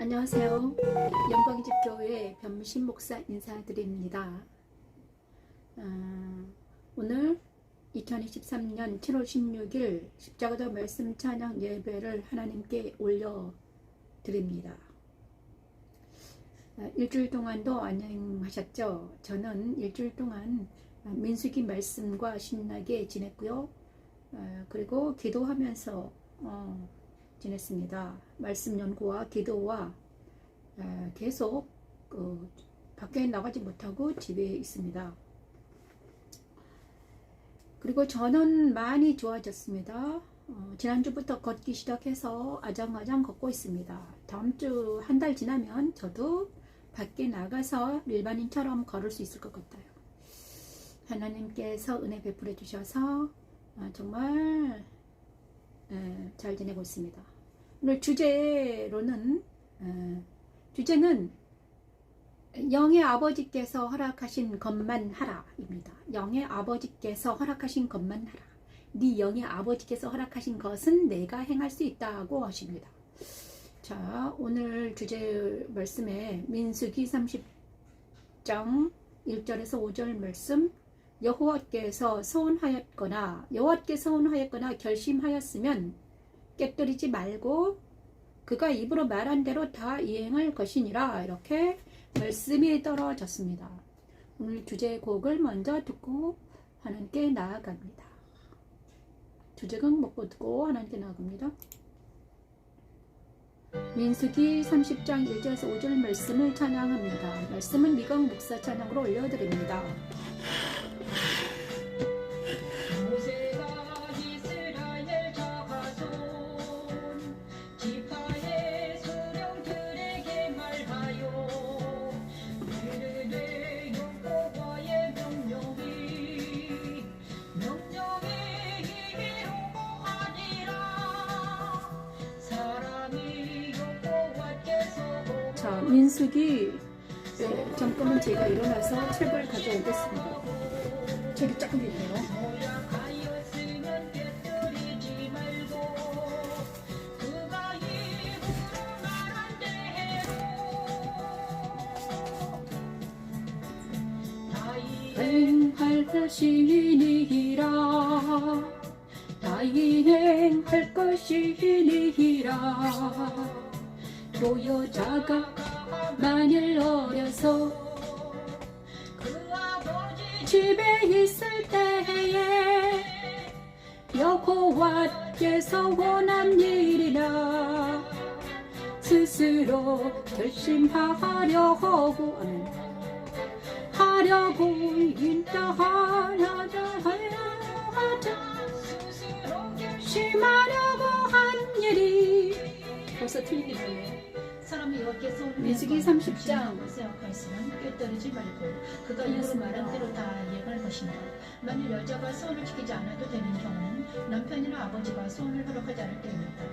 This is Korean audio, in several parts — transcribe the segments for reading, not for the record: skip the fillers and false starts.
안녕하세요. 영광집교회 변무신 목사 인사드립니다. 오늘 2023년 7월 16일 십자가도 말씀 찬양 예배를 하나님께 올려드립니다. 일주일 동안도 안녕하셨죠? 저는 일주일 동안 민수기 말씀과 신나게 지냈고요. 그리고 기도하면서 지냈습니다. 말씀 연구와 기도와 계속 밖에 나가지 못하고 집에 있습니다. 그리고 저는 많이 좋아졌습니다. 지난주부터 걷기 시작해서 아장아장 걷고 있습니다. 다음 주 한 달 지나면 저도 밖에 나가서 일반인처럼 걸을 수 있을 것 같아요. 하나님께서 은혜 베풀어 주셔서 정말 잘 지내고 있습니다. 오늘 주제는 영의 아버지께서 허락하신 것만 하라입니다. 영의 아버지께서 허락하신 것만 하라. 네 영의 아버지께서 허락하신 것은 내가 행할 수 있다고 하십니다. 자, 오늘 주제 말씀에 민수기 30장 1절에서 5절 말씀, 여호와께서 서운하였거나 결심하였으면 깨뜨리지 말고 그가 입으로 말한 대로 다 이행할 것이니라. 이렇게 말씀이 떨어졌습니다. 오늘 주제곡을 먼저 듣고 하나님께 나아갑니다. 주제곡 먹고 듣고 하나님께 나아갑니다. 민수기 30장 1절에서 5절 말씀을 찬양합니다. 말씀은 미강 목사 찬양으로 올려드립니다. 자, 민수기 잠깐만 제가 일어나서 책을 가져오겠습니다. 책이 조금 있네요. 행할 것이니라 다 이행할 것이니라. 또 여자가 만일 어려서 집에 있을 때에 여호와께서 원한 일이라 스스로 결심하려고 심하려고 한 일이 벌써 틀리게 되네요. 사람이 여호와께서 민수기 30장 생각하였으면 깨뜨리지 말고 그가 입으로 말한 대로 다 이행할 것이니라. 만일 여자가 소원을 지키지 않아도 되는 경우는 남편이나 아버지가 소원을 허락하지 않을 때입니다.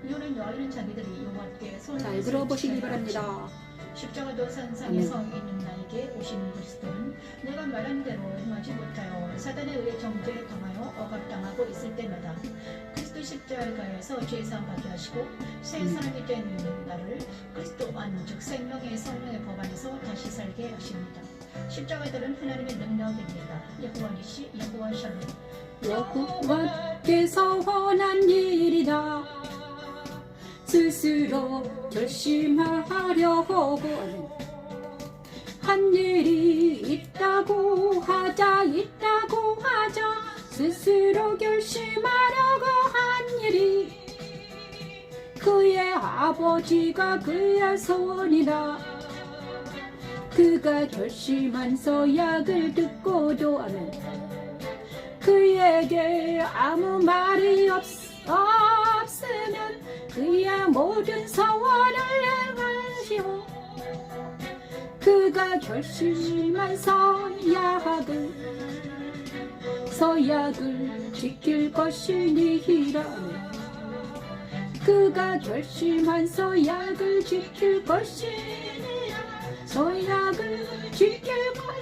이유는 여인은 자기들이 여호와께 소원을 잘 들어보시기 바랍니다. 십자가도 산상에서 있는 나에게 오신 그리스도는 내가 말한 대로 행하지 못하여 사단에 의해 정죄에 당하여 억압당하고 있을 때마다 그리스도 십자가에서 죄사함 받게 하시고 새 사람이 된 나를 그리스도 안 즉 생명의 성령의 법 안에서 다시 살게 하십니다. 십자가들은 하나님의 능력입니다. 여호와 니시 여호와 샬롬. 여호와께서 원한 일이다 스스로 결심하려고 한 일이 있다고 하자 스스로 결심하려고 한 일이 그의 아버지가 그의 소원이라. 그가 결심한 서약을 듣고도 그에게 아무 말이 없으면 그의 모든 서원을 행하시오. 그가 결심한 서약을 지킬 것이니라. 그가 결심한 서약을 지킬 것이니라. 서약을 지킬 것이니라.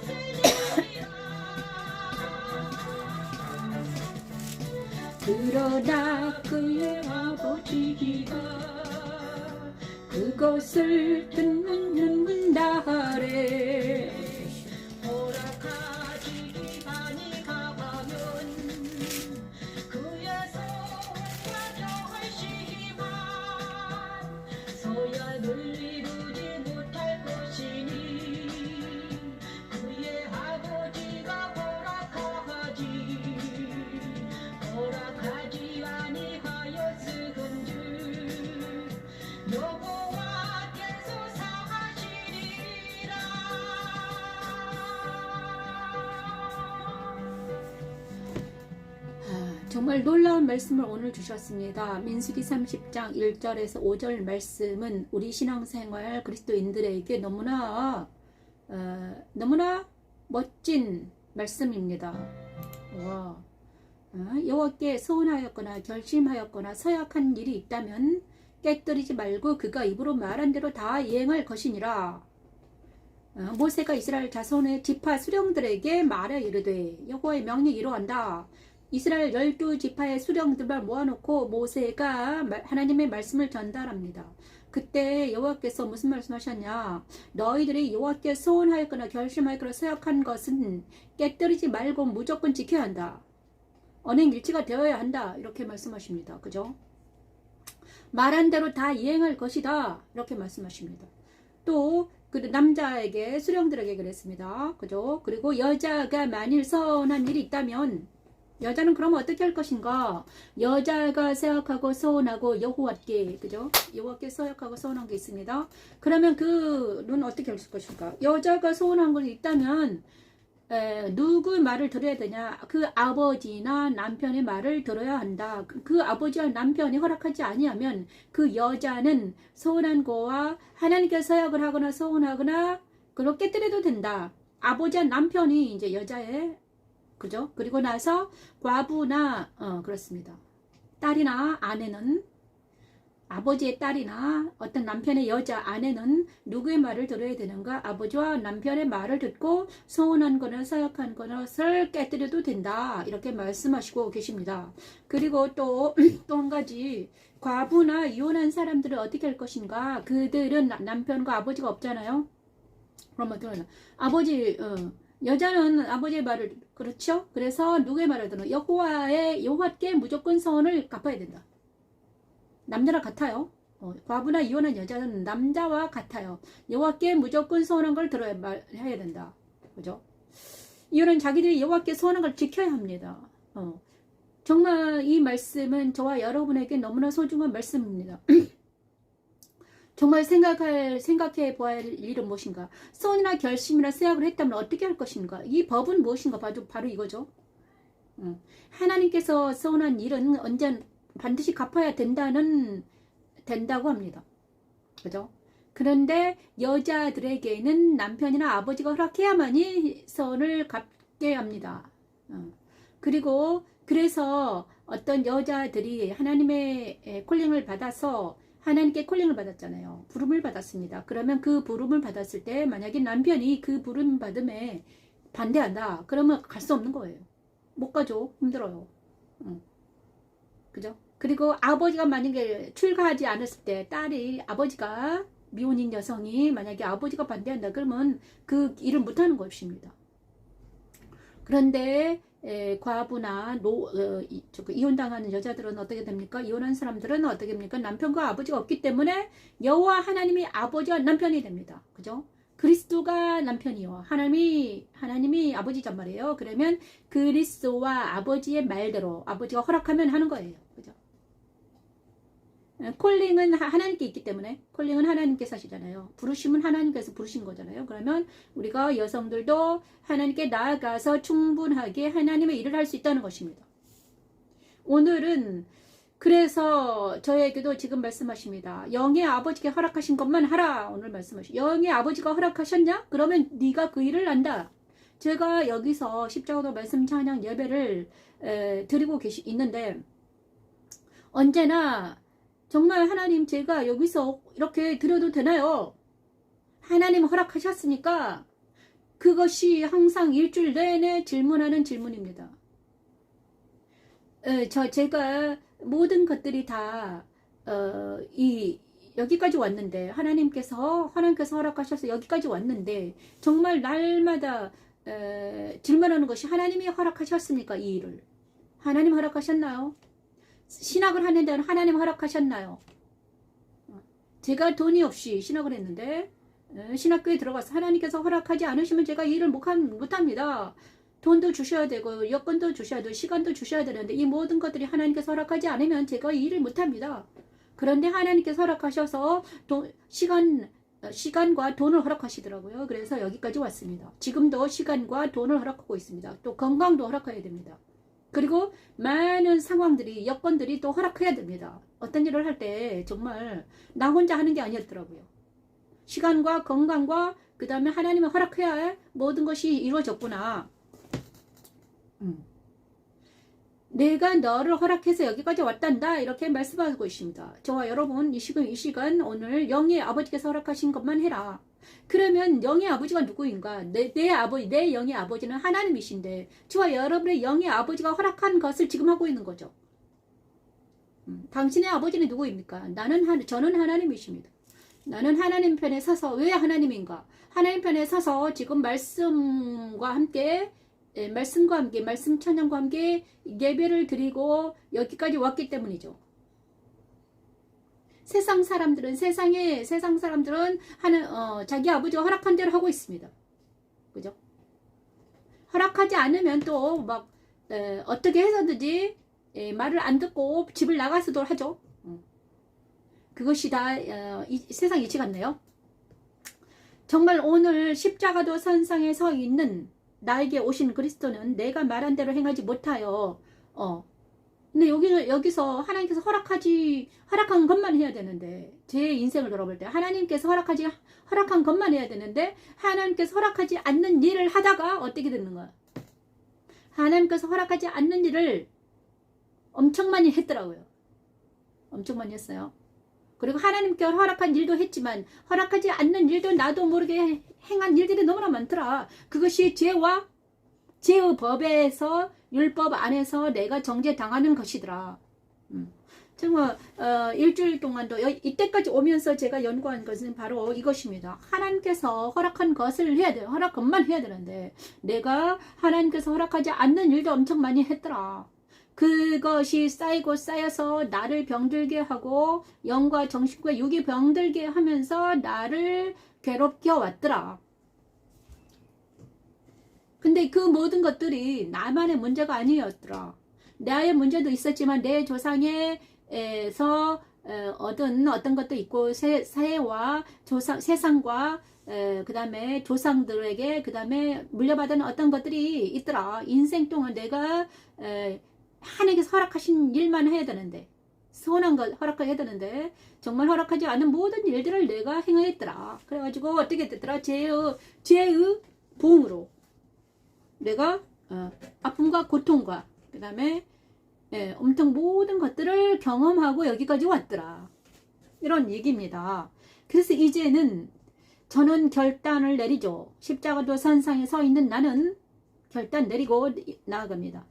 그러나 그의 아버지가 그것을 듣는다 하래. 허락하지 아니하면 그의 손과 결심한 서약을 이루지 못할 것이니 그의 아버지가 허락하지 아니하였은즉 여호와께서 사하시리라. 정말 놀라운 말씀을 오늘 주셨습니다. 민수기 30장 1절에서 5절 말씀은 우리 신앙생활 그리스도인들에게 너무나 멋진 말씀입니다. 와. 여호와께 서운하였거나 결심하였거나 서약한 일이 있다면 깨뜨리지 말고 그가 입으로 말한 대로 다 이행할 것이니라. 모세가 이스라엘 자손의 지파 수령들에게 말해 이르되 여호와의 명령이 이러한다. 이스라엘 12지파의 수령들만 모아놓고 모세가 하나님의 말씀을 전달합니다. 그때 여호와께서 무슨 말씀하셨냐? 너희들이 여호와께 서운하였거나 결심하였거나 서약한 것은 깨뜨리지 말고 무조건 지켜야 한다. 언행일치가 되어야 한다. 이렇게 말씀하십니다. 그죠? 말한 대로 다 이행할 것이다. 이렇게 말씀하십니다. 또 그 남자에게 수령들에게 그랬습니다. 그죠? 그리고 여자가 만일 서운한 일이 있다면 여자는 그럼 어떻게 할 것인가? 여자가 서약하고 서운하고 여호와께, 그죠? 여호와께 서약하고 서운한 게 있습니다. 그러면 그는 어떻게 할 것인가? 여자가 서운한 것이 있다면 누구 말을 들어야 되냐? 그 아버지나 남편의 말을 들어야 한다. 그 아버지와 남편이 허락하지 아니하면 그 여자는 서운한 거와 하나님께 서약을 하거나 서운하거나 그걸 깨뜨려도 된다. 아버지와 남편이 이제 여자의, 그죠? 그리고 나서 과부나 그렇습니다. 딸이나 아내는, 아버지의 딸이나 어떤 남편의 여자 아내는 누구의 말을 들어야 되는가? 아버지와 남편의 말을 듣고 서운한 거나 서약한 것을 깨뜨려도 된다. 이렇게 말씀하시고 계십니다. 그리고 또 한 가지, 과부나 이혼한 사람들은 어떻게 할 것인가? 그들은 남편과 아버지가 없잖아요. 그럼 어떻게 하냐? 여자는 아버지의 말을, 그렇죠? 그래서 누구의 말을 들어? 여호와께 무조건 서원을 갚아야 된다. 남자랑 같아요. 과부나 이혼한 여자는 남자와 같아요. 여호와께 무조건 서운한 걸 해야 된다. 그죠? 이유는 자기들이 여호와께 서운한 걸 지켜야 합니다. 정말 이 말씀은 저와 여러분에게 너무나 소중한 말씀입니다. 정말 생각해 보아야 할 일은 무엇인가? 서운이나 결심이나 서약을 했다면 어떻게 할 것인가? 이 법은 무엇인가? 바로 이거죠. 하나님께서 서운한 일은 반드시 갚아야 된다고 합니다. 그죠? 그런데 여자들에게는 남편이나 아버지가 허락해야만이 선을 갚게 합니다. 그리고 그래서 어떤 여자들이 하나님의 콜링을 받아서 하나님께 콜링을 받았잖아요. 부름을 받았습니다. 그러면 그 부름을 받았을 때 만약에 남편이 그 부름 받음에 반대한다. 그러면 갈 수 없는 거예요. 못 가죠. 힘들어요. 그죠? 그리고 아버지가 만약에 출가하지 않았을 때 아버지가 미혼인 여성이 만약에 아버지가 반대한다 그러면 그 일을 못하는 것입니다. 그런데 과부나 이혼당하는 여자들은 어떻게 됩니까? 이혼한 사람들은 어떻게 됩니까? 남편과 아버지가 없기 때문에 여호와 하나님이 아버지와 남편이 됩니다. 그죠? 그리스도가 남편이요. 하나님이 아버지란 말이에요. 그러면 그리스도와 아버지의 말대로 아버지가 허락하면 하는 거예요. 그죠? 콜링은 하나님께 있기 때문에 콜링은 하나님께서 하시잖아요. 부르심은 하나님께서 부르신 거잖아요. 그러면 우리가 여성들도 하나님께 나아가서 충분하게 하나님의 일을 할 수 있다는 것입니다. 오늘은 그래서 저에게도 지금 말씀하십니다. 영의 아버지께 허락하신 것만 하라. 오늘 말씀하시죠. 영의 아버지가 허락하셨냐? 그러면 네가 그 일을 한다. 제가 여기서 십자가도 말씀 찬양 예배를 드리고 있는데 언제나 정말 하나님 제가 여기서 이렇게 드려도 되나요? 하나님 허락하셨으니까 그것이 항상 일주일 내내 질문하는 질문입니다. 제가 모든 것들이 다 여기까지 왔는데 하나님께서 허락하셔서 여기까지 왔는데 정말 날마다 질문하는 것이 하나님이 허락하셨습니까? 이 일을 하나님 허락하셨나요? 신학을 하는 데는 하나님 허락하셨나요? 제가 돈이 없이 신학을 했는데 신학교에 들어가서 하나님께서 허락하지 않으시면 제가 이 일을 못합니다. 돈도 주셔야 되고 여건도 주셔야 되고 시간도 주셔야 되는데 이 모든 것들이 하나님께서 허락하지 않으면 제가 이 일을 못합니다. 그런데 하나님께서 허락하셔서 시간과 돈을 허락하시더라고요. 그래서 여기까지 왔습니다. 지금도 시간과 돈을 허락하고 있습니다. 또 건강도 허락해야 됩니다. 그리고 많은 상황들이 여건들이 또 허락해야 됩니다. 어떤 일을 할 때 정말 나 혼자 하는 게 아니었더라고요. 시간과 건강과 그 다음에 하나님을 허락해야 모든 것이 이루어졌구나. 내가 너를 허락해서 여기까지 왔단다 이렇게 말씀하고 있습니다. 저와 여러분 이 시간 오늘 영의 아버지께서 허락하신 것만 해라. 그러면 영의 아버지가 누구인가? 내 영의 아버지는 하나님이신데 저와 여러분의 영의 아버지가 허락한 것을 지금 하고 있는 거죠. 당신의 아버지는 누구입니까? 저는 하나님이십니다. 나는 하나님 편에 서서 왜 하나님인가? 하나님 편에 서서 지금 말씀과 함께 말씀 찬양과 함께 예배를 드리고 여기까지 왔기 때문이죠. 세상 사람들은 자기 아버지가 허락한 대로 하고 있습니다. 그죠? 허락하지 않으면 또 막 어떻게 해서든지 말을 안 듣고 집을 나가서도 하죠. 그것이 다 이 세상 이치 같네요. 정말 오늘 십자가도 선상에 서 있는 나에게 오신 그리스도는 내가 말한 대로 행하지 못하여 근데 여기서 하나님께서 허락한 것만 해야 되는데 제 인생을 돌아볼 때 하나님께서 허락한 것만 해야 되는데 하나님께서 허락하지 않는 일을 하다가 어떻게 되는 거야? 하나님께서 허락하지 않는 일을 엄청 많이 했더라고요. 엄청 많이 했어요. 그리고 하나님께 허락한 일도 했지만 허락하지 않는 일도 나도 모르게 행한 일들이 너무나 많더라. 그것이 죄의 법에서 율법 안에서 내가 정죄당하는 것이더라. 정말 일주일 동안도 이때까지 오면서 제가 연구한 것은 바로 이것입니다. 하나님께서 허락한 것을 해야 돼요. 허락것만 해야 되는데 내가 하나님께서 허락하지 않는 일도 엄청 많이 했더라. 그것이 쌓여서 나를 병들게 하고 영과 정신과 육이 병들게 하면서 나를 괴롭게 왔더라. 근데 그 모든 것들이 나만의 문제가 아니었더라. 나의 문제도 있었지만 내 조상에서 얻은 어떤 것도 있고 세상과 그 다음에 조상들에게 그 다음에 물려받은 어떤 것들이 있더라. 인생 동안 내가 하나님께서 허락하신 일만 해야 되는데 선한 것 허락해야 되는데 정말 허락하지 않은 모든 일들을 내가 행했더라. 그래가지고 어떻게 됐더라? 죄의 보응으로 내가 아픔과 고통과 그 다음에 엄청 모든 것들을 경험하고 여기까지 왔더라. 이런 얘기입니다. 그래서 이제는 저는 결단을 내리죠. 십자가도 선상에 서 있는 나는 결단 내리고 나아갑니다.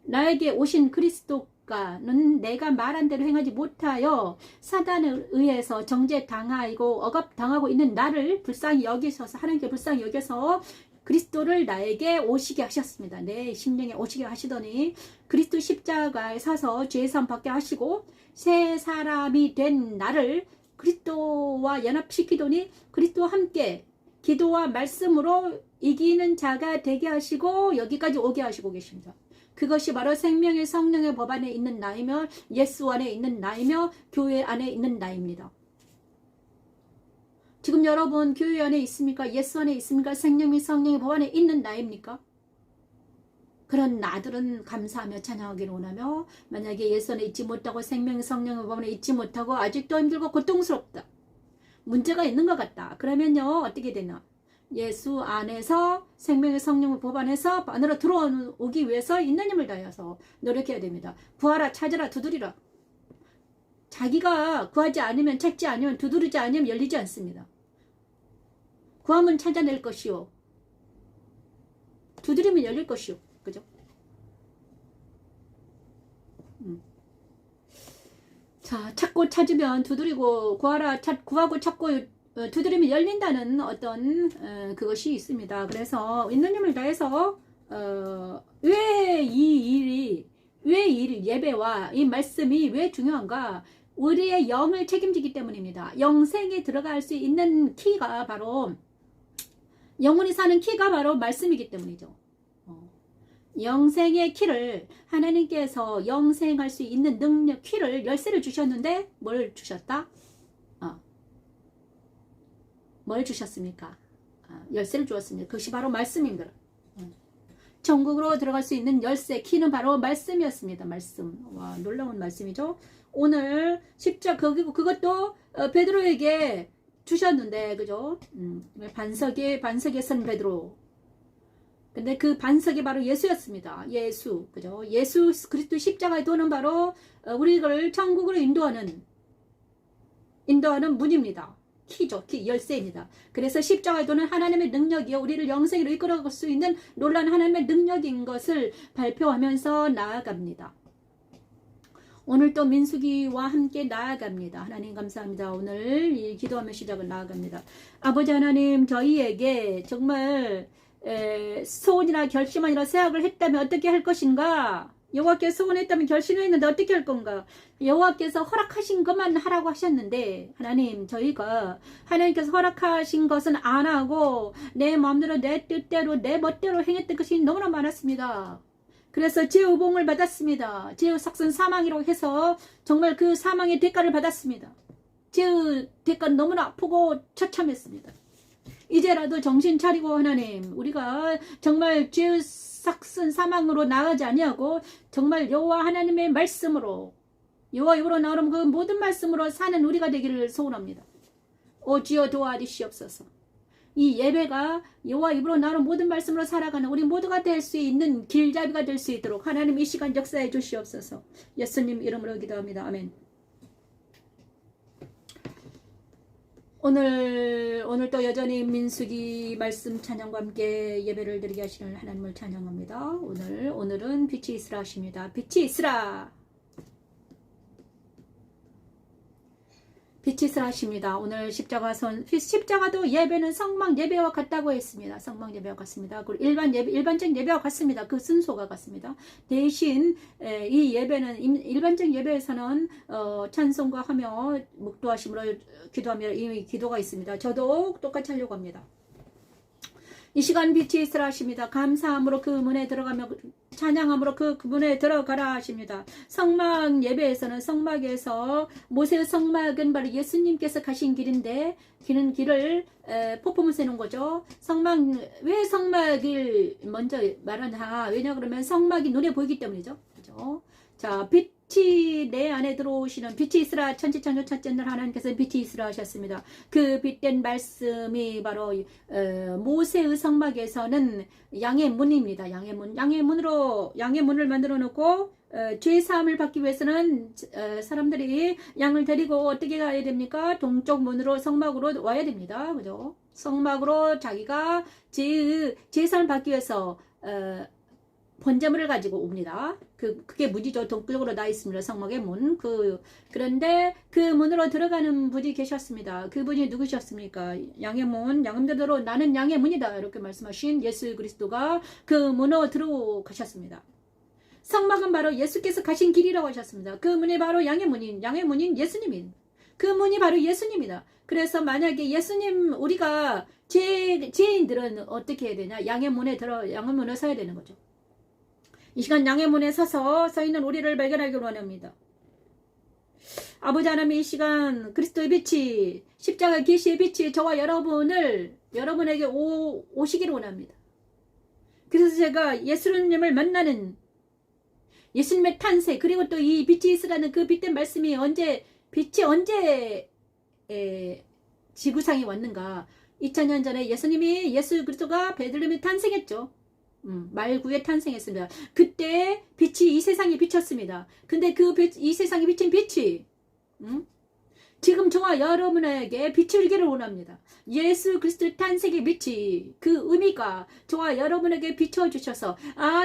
나에게 오신 그리스도가는 내가 말한 대로 행하지 못하여 사단에 의해서 정죄당하고 억압당하고 있는 나를 불쌍히 여기셔서 하나님께 불쌍히 여겨서 그리스도를 나에게 오시게 하셨습니다. 내 심령에 오시게 하시더니 그리스도 십자가에 사서 죄사함 받게 하시고 새 사람이 된 나를 그리스도와 연합시키더니 그리스도와 함께 기도와 말씀으로 이기는 자가 되게 하시고 여기까지 오게 하시고 계십니다. 그것이 바로 생명의 성령의 법 안에 있는 나이며 예수 안에 있는 나이며 교회 안에 있는 나입니다. 지금 여러분 교회 안에 있습니까? 예수 안에 있습니까? 생명의 성령의 법 안에 있는 나입니까? 그런 나들은 감사하며 찬양하기를 원하며 만약에 예수 안에 있지 못하고 생명의 성령의 법 안에 있지 못하고 아직도 힘들고 고통스럽다. 문제가 있는 것 같다. 그러면요 어떻게 되나? 예수 안에서 생명의 성령의 법 안에서 안으로 들어오기 위해서 있는 힘을 다해서 노력해야 됩니다. 구하라 찾으라 두드리라. 자기가 구하지 않으면 찾지 않으면 두드리지 않으면 열리지 않습니다. 구하면 찾아낼 것이요 두드리면 열릴 것이요. 그죠? 자, 찾고 찾으면 두드리고 구하라 구하고 찾고 두드리면 열린다는 어떤 그것이 있습니다. 그래서 있는 힘을 다해서 왜 이 예배와 이 말씀이 왜 중요한가? 우리의 영을 책임지기 때문입니다. 영생에 들어갈 수 있는 키가 바로 영혼이 사는 키가 바로 말씀이기 때문이죠. 영생의 키를 하나님께서 영생할 수 있는 능력 키를 열쇠를 주셨는데 뭘 주셨다? 뭘 주셨습니까? 열쇠를 주었습니다. 그것이 바로 말씀입니다. 천국으로 들어갈 수 있는 열쇠 키는 바로 말씀이었습니다. 말씀. 와, 놀라운 말씀이죠. 오늘 그것도 베드로에게 주셨는데, 그죠? 반석에 선 베드로. 근데 그 반석이 바로 예수였습니다. 예수, 그죠? 예수 그리스도 십자가의 도는 바로 우리를 천국으로 인도하는 문입니다. 키죠. 열쇠입니다. 그래서 십자가의 도는 하나님의 능력이요, 우리를 영생으로 이끌어갈 수 있는 놀라운 하나님의 능력인 것을 발표하면서 나아갑니다. 오늘 또 민수기와 함께 나아갑니다. 하나님 감사합니다. 오늘 이 기도하며 시작을 나아갑니다. 아버지 하나님, 저희에게 정말 소원이나 결심이나 생각을 했다면 어떻게 할 것인가? 여호와께서 소원했다면 결심을 했는데 어떻게 할 건가? 여호와께서 허락하신 것만 하라고 하셨는데, 하나님, 저희가 하나님께서 허락하신 것은 안 하고 내 마음대로 내 뜻대로 내 멋대로 행했던 것이 너무나 많았습니다. 그래서 죄의봉을 받았습니다. 죄의 삭선 사망이라고 해서 정말 그 사망의 대가를 받았습니다. 죄의 대가는 너무나 아프고 처참했습니다. 이제라도 정신 차리고 하나님, 우리가 정말 죄의 삭선 사망으로 나가지 아니하고 정말 여호와 하나님의 말씀으로, 여호와 입으로 나오는 그 모든 말씀으로 사는 우리가 되기를 소원합니다. 오 주여 도와주시옵소서. 이 예배가 여호와 입으로 나오는 모든 말씀으로 살아가는 우리 모두가 될 수 있는 길잡이가 될 수 있도록 하나님 이 시간 역사해 주시옵소서. 예수님 이름으로 기도합니다. 아멘. 오늘 또 여전히 민수기 말씀 찬양과 함께 예배를 드리게 하시는 하나님을 찬양합니다. 오늘은 빛이 있으라 하십니다. 빛이 있으라. 빛이 있으라 하십니다. 오늘 십자가도 예배는 성막 예배와 같다고 했습니다. 성막 예배와 같습니다. 그리고 일반적 예배와 같습니다. 그 순서가 같습니다. 대신 이 예배는 일반적 예배에서는 찬송과 하며 묵도하심으로 기도하며 이 기도가 있습니다. 저도 똑같이 하려고 합니다. 이 시간 빛이 있으라 하십니다. 감사함으로 그 문에 들어가며 찬양함으로 그 문에 들어가라 하십니다. 성막 예배에서는 성막에서 모세의 성막은 바로 예수님께서 가신 길인데 길을 퍼포먼스 해놓은 거죠. 왜 성막을 먼저 말하나? 왜냐 그러면 성막이 눈에 보이기 때문이죠. 그죠? 자, 빛이 내 안에 들어오시는 빛이 있으라. 천지창조 첫째 날 하나님께서 빛이 있으라 하셨습니다. 그 빛된 말씀이 바로 모세의 성막에서는 양의 문입니다. 양의 문을 만들어 놓고 죄 사함을 받기 위해서는 사람들이 양을 데리고 어떻게 가야 됩니까? 동쪽 문으로 성막으로 와야 됩니다. 그죠? 성막으로 자기가 죄 사함을 받기 위해서 번제물을 가지고 옵니다. 그게 문이죠. 동쪽으로 나 있습니다. 성막의 문. 그런데 그 문으로 들어가는 분이 계셨습니다. 그분이 누구셨습니까? 양의 문, 양음대로 나는 양의 문이다. 이렇게 말씀하신 예수 그리스도가 그 문으로 들어가셨습니다. 성막은 바로 예수께서 가신 길이라고 하셨습니다. 그 문이 바로 양의 문인 예수님인. 그 문이 바로 예수님이다. 그래서 만약에 예수님, 우리가 죄인들은 어떻게 해야 되냐? 양의 문에 서야 되는 거죠. 이 시간 양의 문에 서 있는 우리를 발견하기를 원합니다. 아버지 하나님, 이 시간 그리스도의 빛이, 십자가 계시의 빛이 저와 여러분에게 오시기를 원합니다. 그래서 제가 예수님을 만나는 예수님의 탄생, 그리고 또 이 빛이 있으라는 그 빛된 말씀이 빛이 언제 지구상에 왔는가? 2000년 전에 예수 그리스도가 베들레헴에 탄생했죠. 말구에 탄생했습니다. 그때 빛이 이 세상에 비쳤습니다. 근데 이 세상에 비친 빛이 지금 저와 여러분에게 빛을 주기를 원합니다. 예수 그리스도 탄생의 빛이 그 의미가 저와 여러분에게 비춰주셔서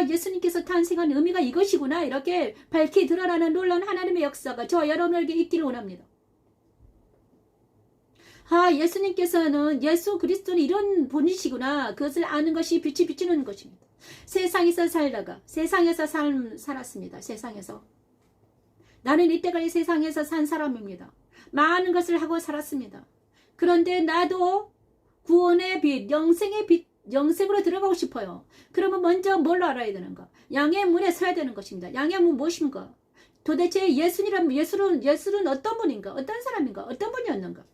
예수님께서 탄생한 의미가 이것이구나 이렇게 밝히 드러나는 놀라운 하나님의 역사가 저와 여러분에게 있기를 원합니다. 예수님께서는 예수 그리스도는 이런 분이시구나 그것을 아는 것이 빛이 비추는 것입니다. 세상에서 살다가 세상에서 살았습니다. 세상에서 나는 이때까지 세상에서 산 사람입니다. 많은 것을 하고 살았습니다. 그런데 나도 구원의 빛, 영생의 빛, 영생으로 들어가고 싶어요. 그러면 먼저 뭘 알아야 되는가? 양의 문에 서야 되는 것입니다. 양의 문 무엇인가? 도대체 예수는 어떤 분인가? 어떤 사람인가? 어떤 분이었는가?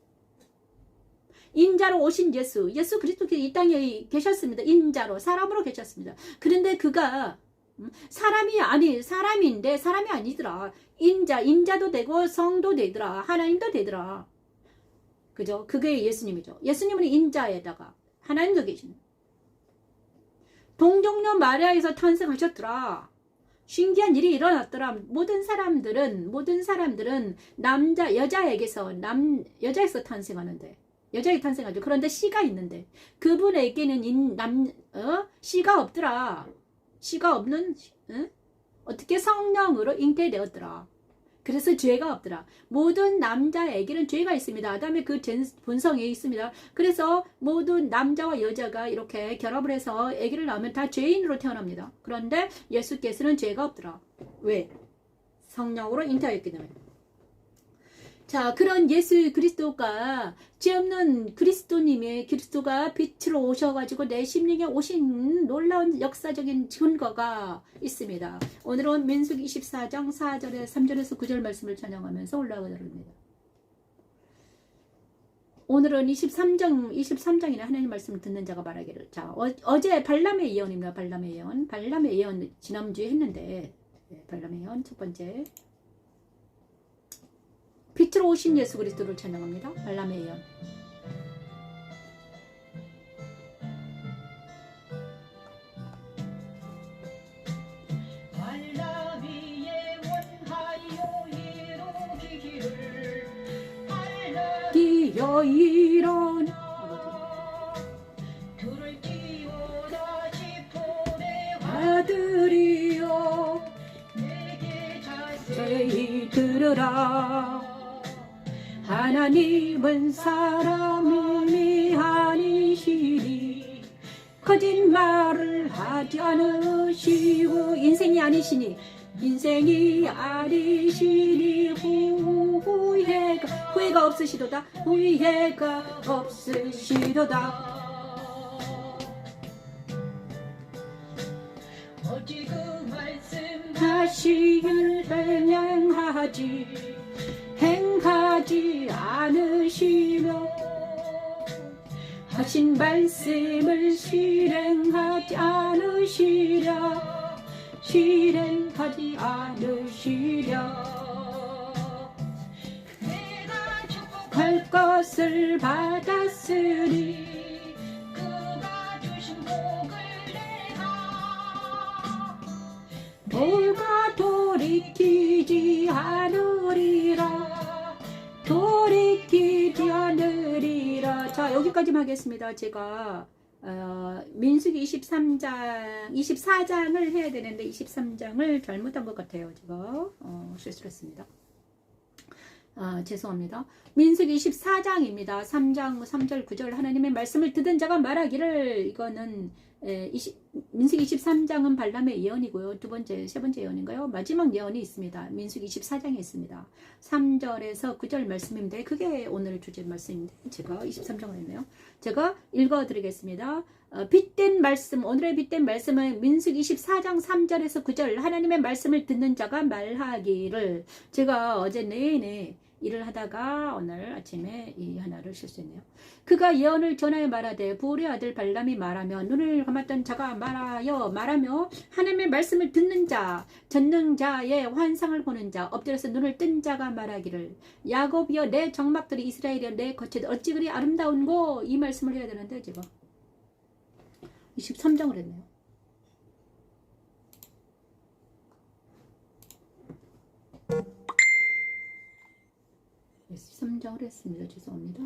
인자로 오신 예수 그리스도께서 이 땅에 계셨습니다. 인자로, 사람으로 계셨습니다. 그런데 그가 사람인데 사람이 아니더라. 인자도 되고 성도 되더라. 하나님도 되더라. 그죠? 그게 예수님이죠. 예수님은 인자에다가 하나님도 계시는. 동정녀 마리아에서 탄생하셨더라. 신기한 일이 일어났더라. 모든 사람들은 여자에서 탄생하는데. 여자에게 탄생하죠. 그런데 씨가 있는데 그분에게는 씨가 없더라. 씨가 없는 어떻게 성령으로 잉태되었더라. 그래서 죄가 없더라. 모든 남자에게는 죄가 있습니다. 아담의 그 본성이 있습니다. 그래서 모든 남자와 여자가 이렇게 결합을 해서 아기를 낳으면 다 죄인으로 태어납니다. 그런데 예수께서는 죄가 없더라. 왜? 성령으로 잉태하였기 때문에. 자, 그런 예수 그리스도가 죄 없는 그리스도가 빛으로 오셔가지고 내 심령에 오신 놀라운 역사적인 증거가 있습니다. 오늘은 민수기 24장 4절에 3절에서 9절 말씀을 찬양하면서 올라가려합니다. 오늘은 23장이나 하나님 말씀을 듣는 자가 말하기를. 자, 어제 발람의 예언입니다. 발람의 예언 지난주에 했는데 발람의 예언 첫 번째. 빛으로 오신 예수 그리스도를 찬양합니다. 발람의 예언. 발람이 예언하여 이루기를 기어 일어나 둘을 띄우다 지포의 아들이여 내게 자세히 들으라. 하나님은 사람이 아니시니 거짓말을 하지 않으시고 인생이 아니시니 후회가 없으시도다. 후회가 없으시도다. 어찌 그 말씀 하시길 행하지 않으시며 하신 말씀을 실행하지 않으시랴. 내가 할 것을 받았으니 그가 주신 복을 내가 돌과 돌이키지 않으리라. 자, 여기까지만 하겠습니다. 제가 민수기 24장을 해야 되는데 23장을 잘못한 것 같아요. 제가 실수를 했습니다. 죄송합니다. 민수기 24장입니다. 3장 3절 9절 하나님의 말씀을 듣은 자가 말하기를. 이거는 민수기 23장은 발람의 예언이고요. 세 번째 예언인가요? 마지막 예언이 있습니다. 민수기 24장에 있습니다. 3절에서 9절 말씀인데 그게 오늘 주제 말씀인데 제가 23장을 했네요. 제가 읽어드리겠습니다. 빛된 말씀, 오늘의 빛된 말씀은 민수기 24장 3절에서 9절 하나님의 말씀을 듣는 자가 말하기를. 제가 어제 내내 일을 하다가 오늘 아침에 이 하나를 실수했네요. 그가 예언을 전하여 말하되 부울의 아들 발람이 말하며 눈을 감았던 자가 말하며 하나님의 말씀을 듣는 자, 전능자의 환상을 보는 자, 엎드려서 눈을 뜬 자가 말하기를 야곱이여 내 정막들이 이스라엘이여 내 거처들 어찌 그리 아름다운고. 이 말씀을 해야 되는데 제가 23장을 했네요. 네, 13장을 했습니다. 죄송합니다.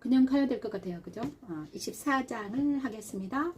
그냥 가야 될 것 같아요. 그죠? 24장을 하겠습니다.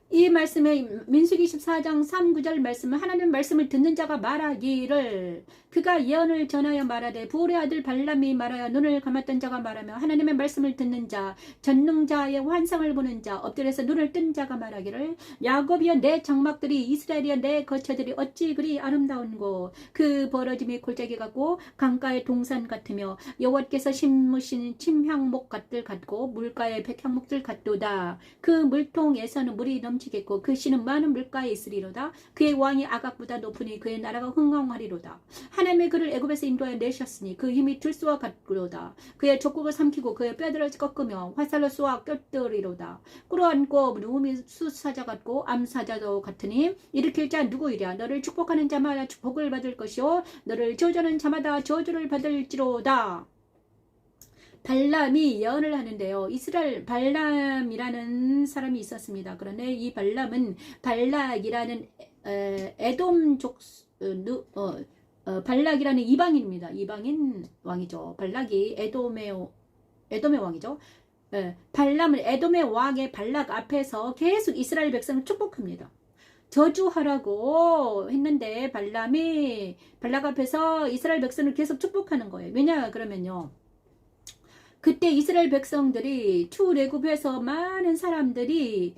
이 말씀에 민수기 14장 3, 9절 말씀은 하나님 말씀을 듣는 자가 말하기를 그가 예언을 전하여 말하되 부올의 아들 발람이 말하여 눈을 감았던 자가 말하며 하나님의 말씀을 듣는 자 전능자의 환상을 보는 자 엎드려서 눈을 뜬 자가 말하기를 야곱이여 내 장막들이 이스라엘이여 내 거처들이 어찌 그리 아름다운고 그 벌어짐이 골짜기 같고 강가의 동산 같으며 여호와께서 심으신 침향목 같고 물가의 백향목들 같도다. 그 물통에서는 물이 넘치겠고 그 씨는 많은 물가에 있으리로다. 그의 왕이 아각보다 높으니 그의 나라가 흥왕하리로다. 하나님의 그를 애굽에서 인도하여 내셨으니 그 힘이 들소와 같으로다. 그의 족국을 삼키고 그의 뼈들을 꺾으며 화살로 쏘아 껴뜨리로다. 꿇어앉고 누움이 수사자 같고 암사자도 같으니 일으킬 자 누구이랴. 너를 축복하는 자마다 축복을 받을 것이요 너를 저주하는 자마다 저주를 받을지로다. 발람이 예언을 하는데요. 이스라엘 발람이라는 사람이 있었습니다. 그런데 이 발람은 발락이라는 에돔족 발락이라는 이방인입니다. 이방인 왕이죠. 발락이 에돔의 왕이죠. 발람은 에돔의 왕의 발락 앞에서 계속 이스라엘 백성을 축복합니다. 저주하라고 했는데 발람이 발락 앞에서 이스라엘 백성을 계속 축복하는 거예요. 왜냐 그러면요. 그때 이스라엘 백성들이 출애굽해서 많은 사람들이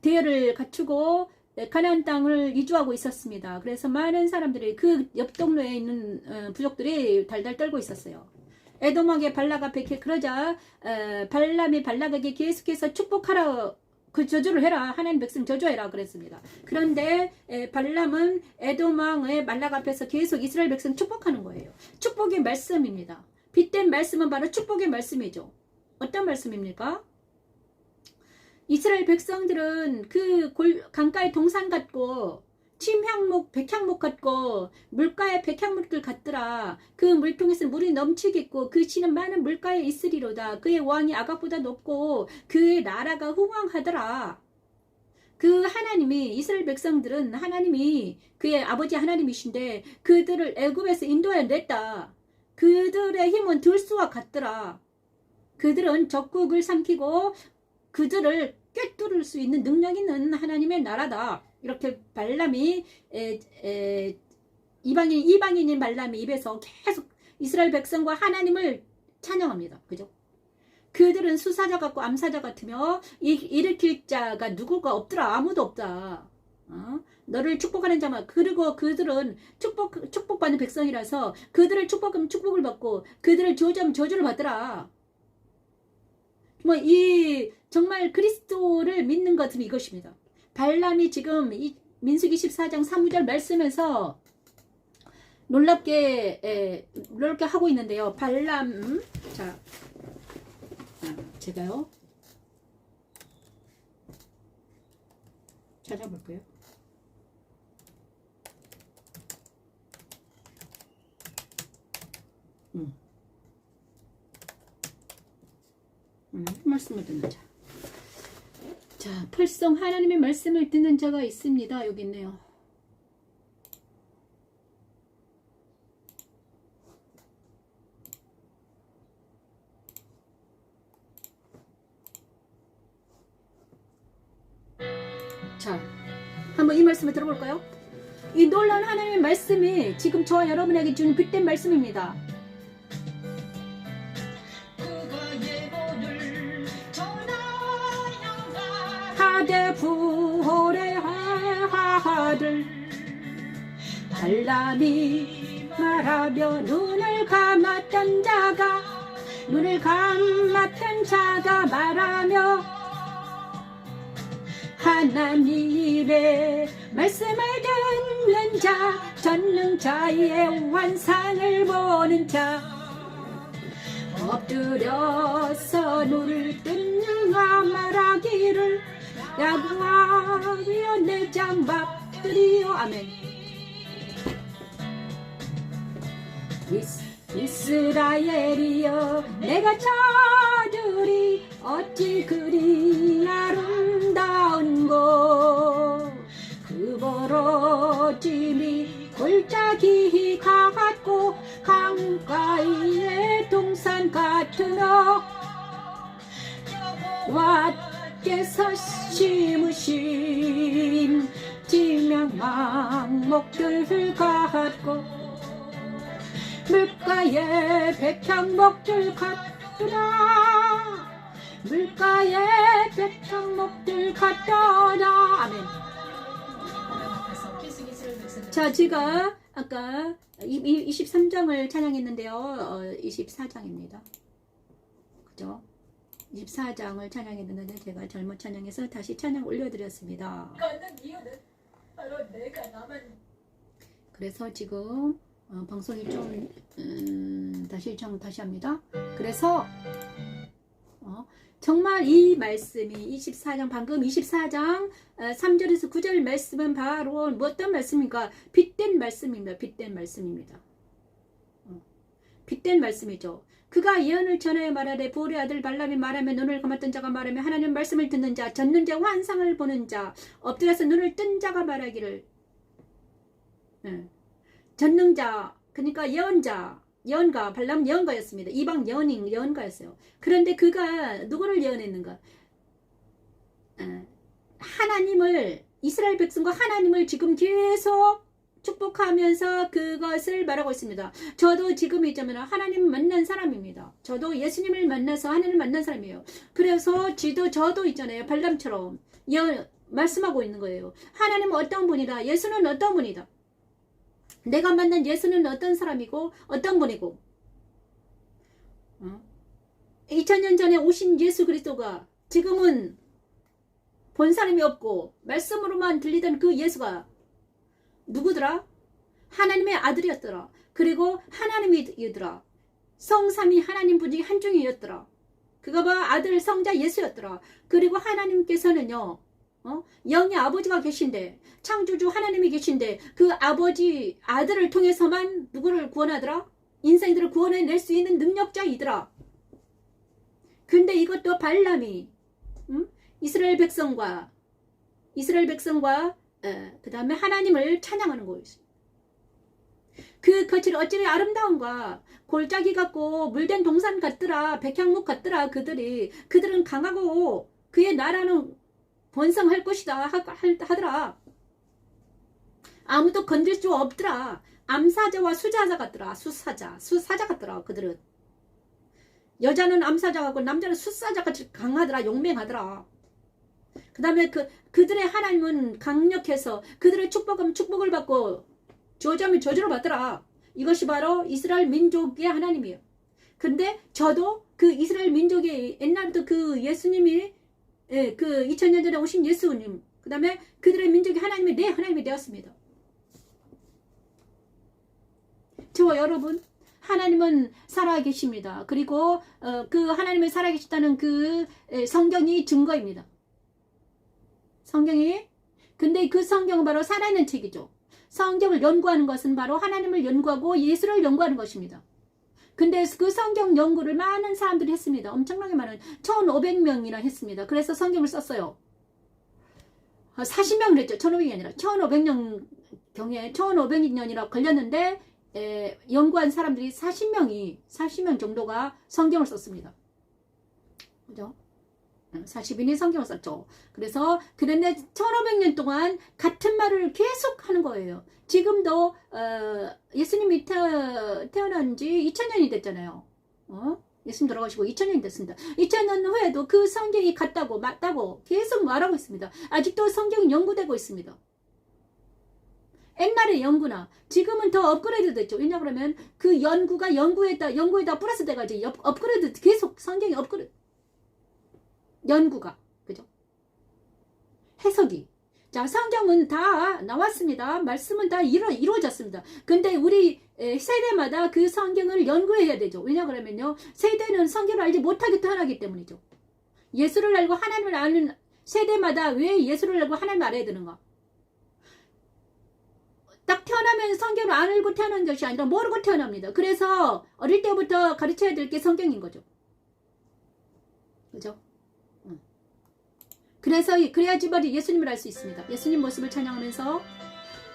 대열을 갖추고 가나안 땅을 이주하고 있었습니다. 그래서 많은 사람들이 그 옆 동네에 있는 부족들이 달달 떨고 있었어요. 에돔왕의 발락 앞에 그러자 발람이 발락에게 계속해서 축복하라 그 저주를 해라. 하나님 백성 저주해라 그랬습니다. 그런데 발람은 에돔왕의 발락 앞에서 계속 이스라엘 백성 축복하는 거예요. 축복의 말씀입니다. 빗댄 말씀은 바로 축복의 말씀이죠. 어떤 말씀입니까? 이스라엘 백성들은 그 강가의 동산 같고 침향목, 백향목 같고 물가의 백향목들 같더라. 그 물통에서 물이 넘치겠고 그 씨는 많은 물가에 있으리로다. 그의 왕이 아각보다 높고 그의 나라가 흥왕하더라. 그 하나님이 이스라엘 백성들은 하나님이 그의 아버지 하나님이신데 그들을 애굽에서 인도하여 냈다. 그들의 힘은 들소와 같더라. 그들은 적국을 삼키고 그들을 꿰뚫을 수 있는 능력 있는 하나님의 나라다. 이렇게 발람이 이방인인 발람이 입에서 계속 이스라엘 백성과 하나님을 찬양합니다. 그죠? 그들은 수사자 같고 암사자 같으며 일으킬 자가 누구가 없더라. 아무도 없다. 너를 축복하는 자만 그리고 그들은 축복받는 백성이라서 그들을 축복하면 축복을 받고 그들을 저주하면 저주를 받더라. 정말 그리스도를 믿는 것은 이것입니다. 발람이 지금 이 민수기 14장 3절 말씀에서 놀랍게 하고 있는데요. 발람 제가요 찾아볼게요. 말씀을 듣는 자. 자, 풀성 하나님의 말씀을 듣는 자가 있습니다. 여기 있네요. 자, 한번 이 말씀을 들어볼까요? 이 놀라운 하나님의 말씀이 지금 저와 여러분에게 주는 빗댄 말씀입니다. 하대 부홀의 아들 발람이 말하며 눈을 감았던 자가 말하며 하나님의 말씀을 듣는 자 전능자의 환상을 보는 자 엎드려서 눈을 뜬 자가 말하기를 야곱이여 내 장막들이여 아멘. 이스라엘이여 내가 찾으리 어찌 그리 아름다운고 그 벌어짐이 골짜기 같고 강가의 동산 같으며 주께서 심으신 지명망목들 같고 물가에 백향목들 같더라. 물가에 백향목들 같더라. 아멘. 자, 제가 아까 23장을 찬양했는데요. 24장입니다. 그죠? 24장을 찬양했는데 제가 잘못 찬양해서 다시 찬양 올려드렸습니다. 그래서 지금 방송이 좀 다시 합니다. 그래서 정말 이 말씀이 24장 방금 24장 3절에서 9절 말씀은 바로 어떤 말씀입니까? 빗된 말씀입니다. 빗된 말씀입니다. 빗된 말씀이죠. 그가 예언을 전하여 말하되 보울의 아들 발람이 말하며 눈을 감았던 자가 말하며 하나님 말씀을 듣는 자, 젖는 자, 환상을 보는 자, 엎드려서 눈을 뜬 자가 말하기를 젖는 자, 그러니까 예언자, 예언가, 발람 예언가였습니다. 이방 예언가였어요. 그런데 그가 누구를 예언했는가? 하나님을, 이스라엘 백성과 하나님을 지금 계속 축복하면서 그것을 말하고 있습니다. 저도 지금 있자면 하나님 만난 사람입니다. 저도 예수님을 만나서 하나님을 만난 사람이에요. 그래서 저도 있잖아요. 발람처럼 말씀하고 있는 거예요. 하나님은 어떤 분이다. 예수는 어떤 분이다. 내가 만난 예수는 어떤 사람이고 어떤 분이고 2000년 전에 오신 예수 그리스도가 지금은 본 사람이 없고 말씀으로만 들리던 그 예수가 누구더라? 하나님의 아들이었더라. 그리고 하나님이더라. 성삼위 하나님 분 중에 한 중이었더라. 그가 봐 아들 성자 예수였더라. 그리고 하나님께서는요 영의 아버지가 계신데 창조주 하나님이 계신데 그 아버지 아들을 통해서만 누구를 구원하더라? 인생들을 구원해낼 수 있는 능력자이더라. 근데 이것도 발람이 이스라엘 백성과 그 다음에 하나님을 찬양하는 거였어요. 그 거칠이 어찌리 아름다운가. 골짜기 같고 물된 동산 같더라. 백향목 같더라. 그들은 강하고 그의 나라는 번성할 것이다 하더라. 아무도 건들 수 없더라. 암사자와 수자자 같더라. 수사자 같더라. 그들은 여자는 암사자 같고 남자는 수사자 같이 강하더라. 용맹하더라. 그 다음에 그들의 하나님은 강력해서 그들의 축복하면 축복을 받고 저주하면 저주를 받더라. 이것이 바로 이스라엘 민족의 하나님이에요. 근데 저도 그 이스라엘 민족의 옛날부터 그 예수님이 그 2000년 전에 오신 예수님, 그 다음에 그들의 민족이 하나님이 내 하나님이 되었습니다. 저와 여러분, 하나님은 살아계십니다. 그리고 그 하나님이 살아계시다는 그 성경이 증거입니다. 성경이. 근데 그 성경은 바로 살아있는 책이죠. 성경을 연구하는 것은 바로 하나님을 연구하고 예수를 연구하는 것입니다. 근데 그 성경 연구를 많은 사람들이 했습니다. 엄청나게 많은 1500명이나 했습니다. 그래서 성경을 썼어요. 40명을 했죠. 1500이 아니라 1500년 경에 1500년이나 걸렸는데 연구한 사람들이 40명 정도가 성경을 썼습니다. 그죠? 40인이 성경을 썼죠. 그런데 1500년 동안 같은 말을 계속 하는 거예요. 지금도 예수님이 태어난 지 2000년이 됐잖아요. 예수님 돌아가시고 2000년이 됐습니다. 2000년 후에도 그 성경이 같다고 맞다고 계속 말하고 있습니다. 아직도 성경이 연구되고 있습니다. 옛날의 연구나 지금은 더 업그레이드 됐죠. 왜냐 그러면 그 연구가 연구에다 플러스 돼가지고 업그레이드 계속 성경이 업그레이드 연구가 그죠? 해석이 자 성경은 다 나왔습니다. 말씀은 다 이루어졌습니다. 근데 우리 세대마다 그 성경을 연구해야 되죠. 왜냐 그러면요 세대는 성경을 알지 못하게 태어나기 때문이죠. 예수를 알고 하나님을 아는 세대마다 왜 예수를 알고 하나님을 알아야 되는가? 딱 태어나면 성경을 안 알고 태어난 것이 아니라 모르고 태어납니다. 그래서 어릴 때부터 가르쳐야 될 게 성경인 거죠. 그죠? 그래서 그래야지 바로 예수님을 알 수 있습니다. 예수님 모습을 찬양하면서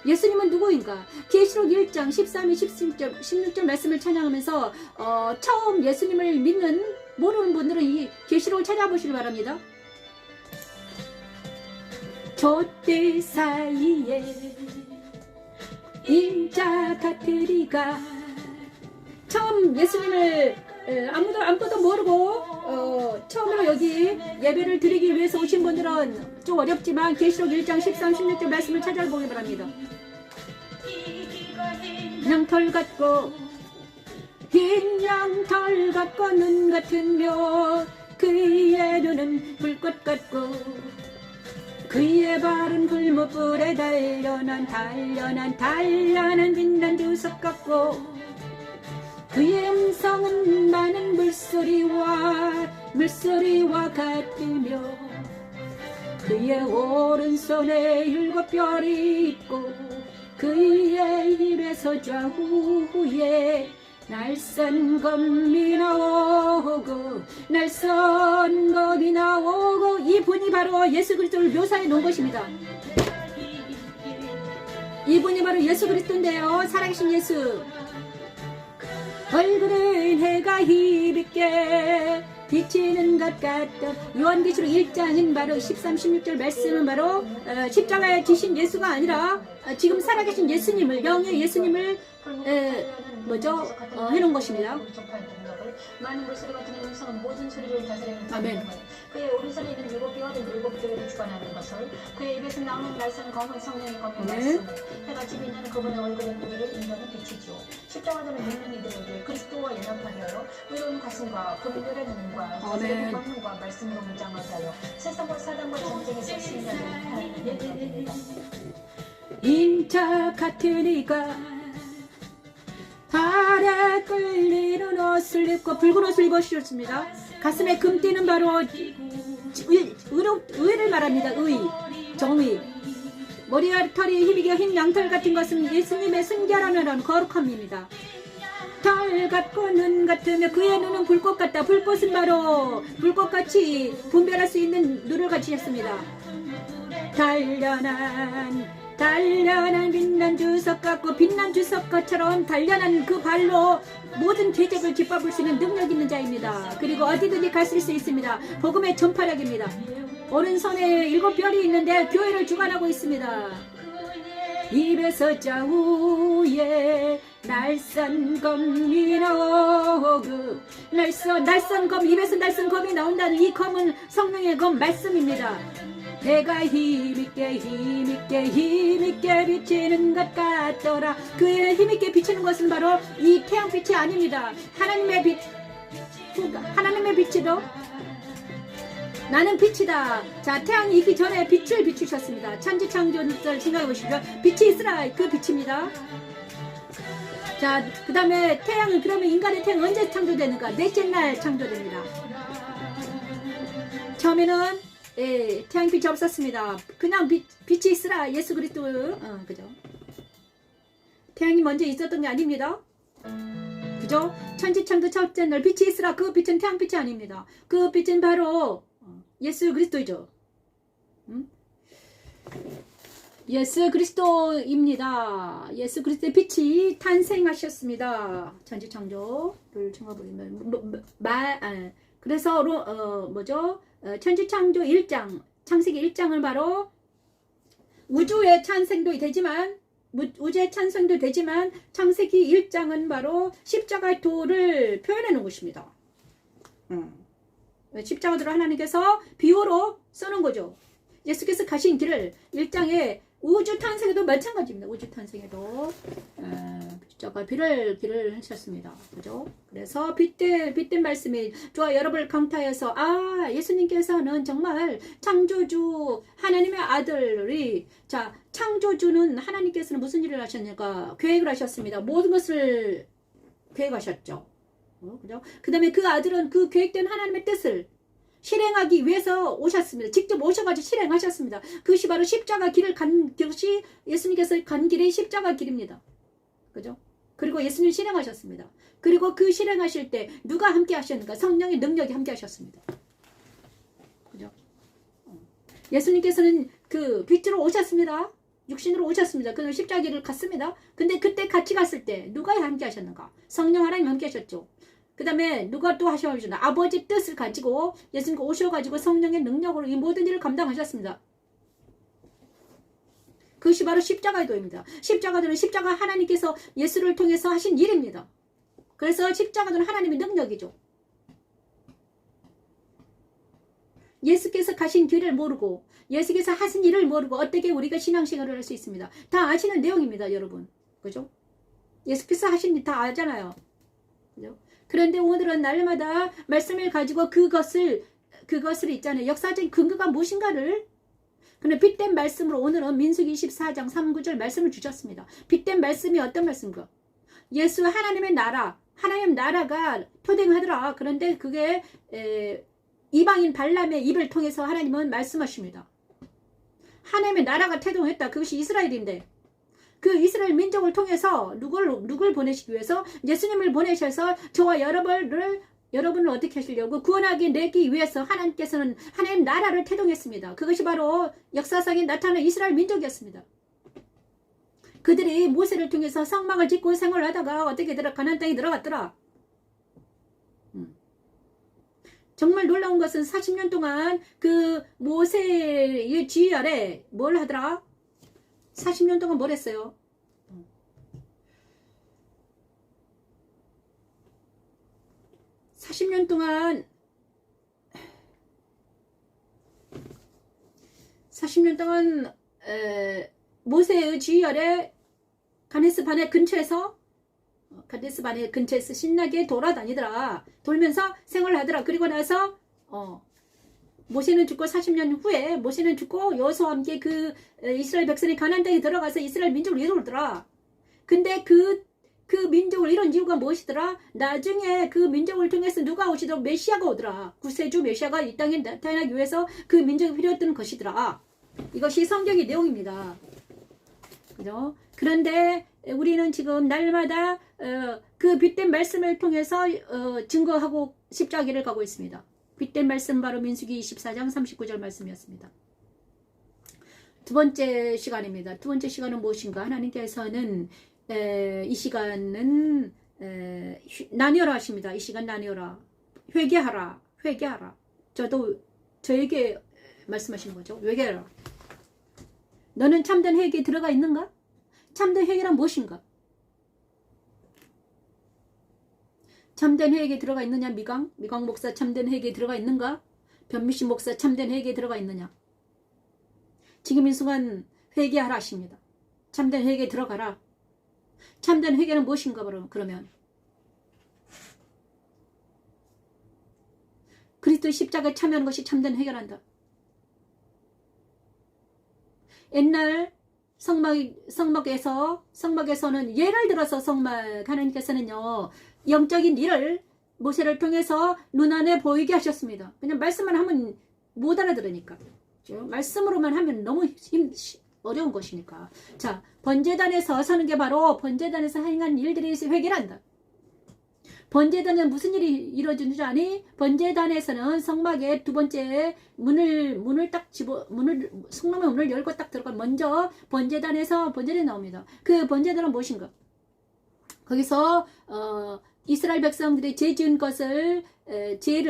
예수님은 누구인가? 계시록 1장 13절 16절 말씀을 찬양하면서 처음 예수님을 믿는 모르는 분들은 이 계시록을 찾아보시기 바랍니다. 촛대 사이에 인자 같으리가. 처음 예수님을 아무도 모르고 처음으로 여기 예배를 드리기 위해서 오신 분들은 좀 어렵지만 계시록 1장 13, 16절 말씀을 찾아보기 바랍니다. 양털 같고 흰 양털 같고 눈 같으며 그의 눈은 불꽃 같고 그의 발은 불못불에 단련한 빛난 주석 같고 그의 음성은 많은 물소리와 같으며 그의 오른손에 7별이 있고 그의 입에서 좌우에 날선 검이 나오고 이분이 바로 예수 그리스도를 묘사해 놓은 것입니다. 이분이 바로 예수 그리스도인데요. 살아계신 예수. 얼굴은 해가 힘있게 비치는 것 같다. 요한계시록 1장은 바로 13, 16절 말씀은 바로 십자가에 지신 예수가 아니라 지금 살아계신 예수님을, 영의 예수님을 해놓은 것입니다. 많은 물소리가 듣는 음성은 모든 소리를 다스리는 아멘. 그의 오른손에 있는 7뼈와 7교회를 주관하는 것을 그의 입에서 나오는 날선 검은 성령의 검은 말씀 해같이 빛나는 그분의 얼굴의 무게를 인간은 비추죠. 십자가는 믿는 이들에게 그리스도와 연합하게 하여 의로운 가슴과 금들의 눈과 다스리는 권능과 말씀으로 무장하게 하여 세상과 사단과 전쟁에서 승리하는 하나님의 법입니다. 인자 같은 이가 발에 끌리는 옷을 입고 붉은 옷을 입으셨습니다. 가슴에 금 띠는 바로 의를 말합니다. 정의. 머리털이 힘이게 흰 양털 같은 것은 예수님의 순결하는 거룩함입니다. 털 같고 눈 같으며 그의 눈은 불꽃 같다. 불꽃은 바로 불꽃같이 분별할 수 있는 눈을 가지셨습니다. 단련한 빛난 주석 같고 빛난 주석처럼 단련한 그 발로 모든 대적을 짓밟을 수 있는 능력 있는 자입니다. 그리고 어디든지 가실 수 있습니다. 복음의 전파력입니다. 오른손에 7별이 있는데 교회를 주관하고 있습니다. 입에서 좌우에 날선 검이 나오고 날선 검, 입에서 날선 검이 나온다는 이 검은 성령의 검 말씀입니다. 해가 힘있게 비치는 것 같더라. 그의 힘있게 비치는 것은 바로 이 태양빛이 아닙니다. 하나님의 빛이도 나는 빛이다. 자, 태양이 있기 전에 빛을 비추셨습니다. 천지창조를 생각해 보십시오. 빛이 있으라, 그 빛입니다. 자, 그 다음에 태양은, 그러면 인간의 태양 언제 창조되는가? 넷째 날 창조됩니다. 처음에는 태양빛이 없었습니다. 그냥 빛이 있으라. 예수 그리스도, 그죠? 태양이 먼저 있었던 게 아닙니다. 그죠? 천지창조 첫째 날 빛이 있으라. 그 빛은 태양빛이 아닙니다. 그 빛은 바로 예수 그리스도이죠. 예수 그리스도입니다. 예수 그리스도의 빛이 탄생하셨습니다. 천지창조를 청해보면 그래서 천지창조 1장, 창세기 1장은 바로 우주의 찬생도 되지만 창세기 1장은 바로 십자가의 도를 표현해 놓은 것입니다. 십자가 도를 하나님께서 비유로 써놓은 거죠. 예수께서 가신 길을 1장에 우주 탄생에도 마찬가지입니다. 우주 탄생에도 십자가 길을 하셨습니다. 그죠? 그래서 빛된 말씀이 저와 여러분을 강타해서 예수님께서는 정말 창조주 하나님의 아들이 창조주는 하나님께서는 무슨 일을 하셨냐가 계획을 하셨습니다. 모든 것을 계획하셨죠. 그죠? 그 다음에 그 아들은 그 계획된 하나님의 뜻을 실행하기 위해서 오셨습니다. 직접 오셔가지고 실행하셨습니다. 그것이 바로 십자가 길을 간 것이 예수님께서 간 길이 십자가 길입니다. 그죠? 그리고 예수님 실행하셨습니다. 그리고 그 실행하실 때 누가 함께 하셨는가? 성령의 능력이 함께 하셨습니다. 그죠? 예수님께서는 그 빛으로 오셨습니다. 육신으로 오셨습니다. 그는 십자가 길을 갔습니다. 근데 그때 같이 갔을 때 누가 함께 하셨는가? 성령 하나님 함께 하셨죠. 그 다음에 누가 또 하셨나? 아버지 뜻을 가지고 예수님께 오셔가지고 성령의 능력으로 이 모든 일을 감당하셨습니다. 그것이 바로 십자가의 도입니다. 십자가는 십자가 하나님께서 예수를 통해서 하신 일입니다. 그래서 십자가는 하나님의 능력이죠. 예수께서 가신 길을 모르고 예수께서 하신 일을 모르고 어떻게 우리가 신앙생활을 할 수 있습니다. 다 아시는 내용입니다, 여러분. 그죠? 예수께서 하신 일 다 알잖아요. 그죠? 그런데 오늘은 날마다 말씀을 가지고 그것을 있잖아요. 역사적인 근거가 무엇인가를 그런데 빛된 말씀으로 오늘은 민수기 24장 3-9절 말씀을 주셨습니다. 빛된 말씀이 어떤 말씀인가? 예수 하나님의 나라, 하나님 나라가 토댕하더라. 그런데 그게 이방인 발람의 입을 통해서 하나님은 말씀하십니다. 하나님의 나라가 태동했다. 그것이 이스라엘인데 그 이스라엘 민족을 통해서 누굴 보내시기 위해서 예수님을 보내셔서 저와 여러분을 어떻게 하시려고 구원하게 내기 위해서 하나님께서는 하나님 나라를 태동했습니다. 그것이 바로 역사상에 나타난 이스라엘 민족이었습니다. 그들이 모세를 통해서 성막을 짓고 생활하다가 어떻게 가나안 땅에 들어갔더라. 정말 놀라운 것은 40년 동안 그 모세의 지휘 아래 뭘 하더라? 40년 동안 뭘 했어요? 40년 동안 모세의 지휘 아래 가데스 바네 근처에서 신나게 돌아다니더라. 돌면서 생활을 하더라. 그리고 나서 모세는 죽고 40년 후에 모세는 죽고 여호수아와 함께 그 이스라엘 백성이 가나안 땅에 들어가서 이스라엘 민족을 이루더라. 근데 그 민족을 이룬 이유가 무엇이더라? 나중에 그 민족을 통해서 누가 오시더라? 메시아가 오더라. 구세주 메시아가 이 땅에 나타나기 위해서 그 민족이 필요했던 것이더라. 이것이 성경의 내용입니다. 그죠? 그런데 우리는 지금 날마다 그 빛된 말씀을 통해서 증거하고 십자가를 가고 있습니다. 빛된 말씀 바로 민수기 24장 39절 말씀이었습니다. 두 번째 시간입니다. 두 번째 시간은 무엇인가? 하나님께서는 이 시간은 나뉘어라 하십니다. 이 시간 나뉘어라. 회개하라. 저에게 말씀하시는 거죠. 회개하라. 너는 참된 회개에 들어가 있는가? 참된 회개란 무엇인가? 참된 회개에 들어가 있느냐? 미강 목사 참된 회개에 들어가 있는가? 변미신 목사 참된 회개에 들어가 있느냐? 지금 이 순간 회개하라 하십니다. 참된 회개에 들어가라. 참된 회개는 무엇인가? 그러면 그리스도의 십자가에 참여하는 것이 참된 회개란다. 옛날 성막에서는 예를 들어서 하나님께서는요 영적인 일을 모세를 통해서 눈안에 보이게 하셨습니다. 그냥 말씀만 하면 못 알아들으니까. 그렇죠? 말씀으로만 하면 너무 어려운 것이니까. 자, 번제단에서 서는 게 바로 번제단에서 행한 일들이 회개란다. 번제단은 무슨 일이 이루어지는 줄 아니? 번제단에서는 성막의 두 번째 성막의 문을 열고 딱 들어가 먼저 번제단이 나옵니다. 그 번제단은 무엇인가? 거기서 이스라엘 백성들이 죄 지은 것을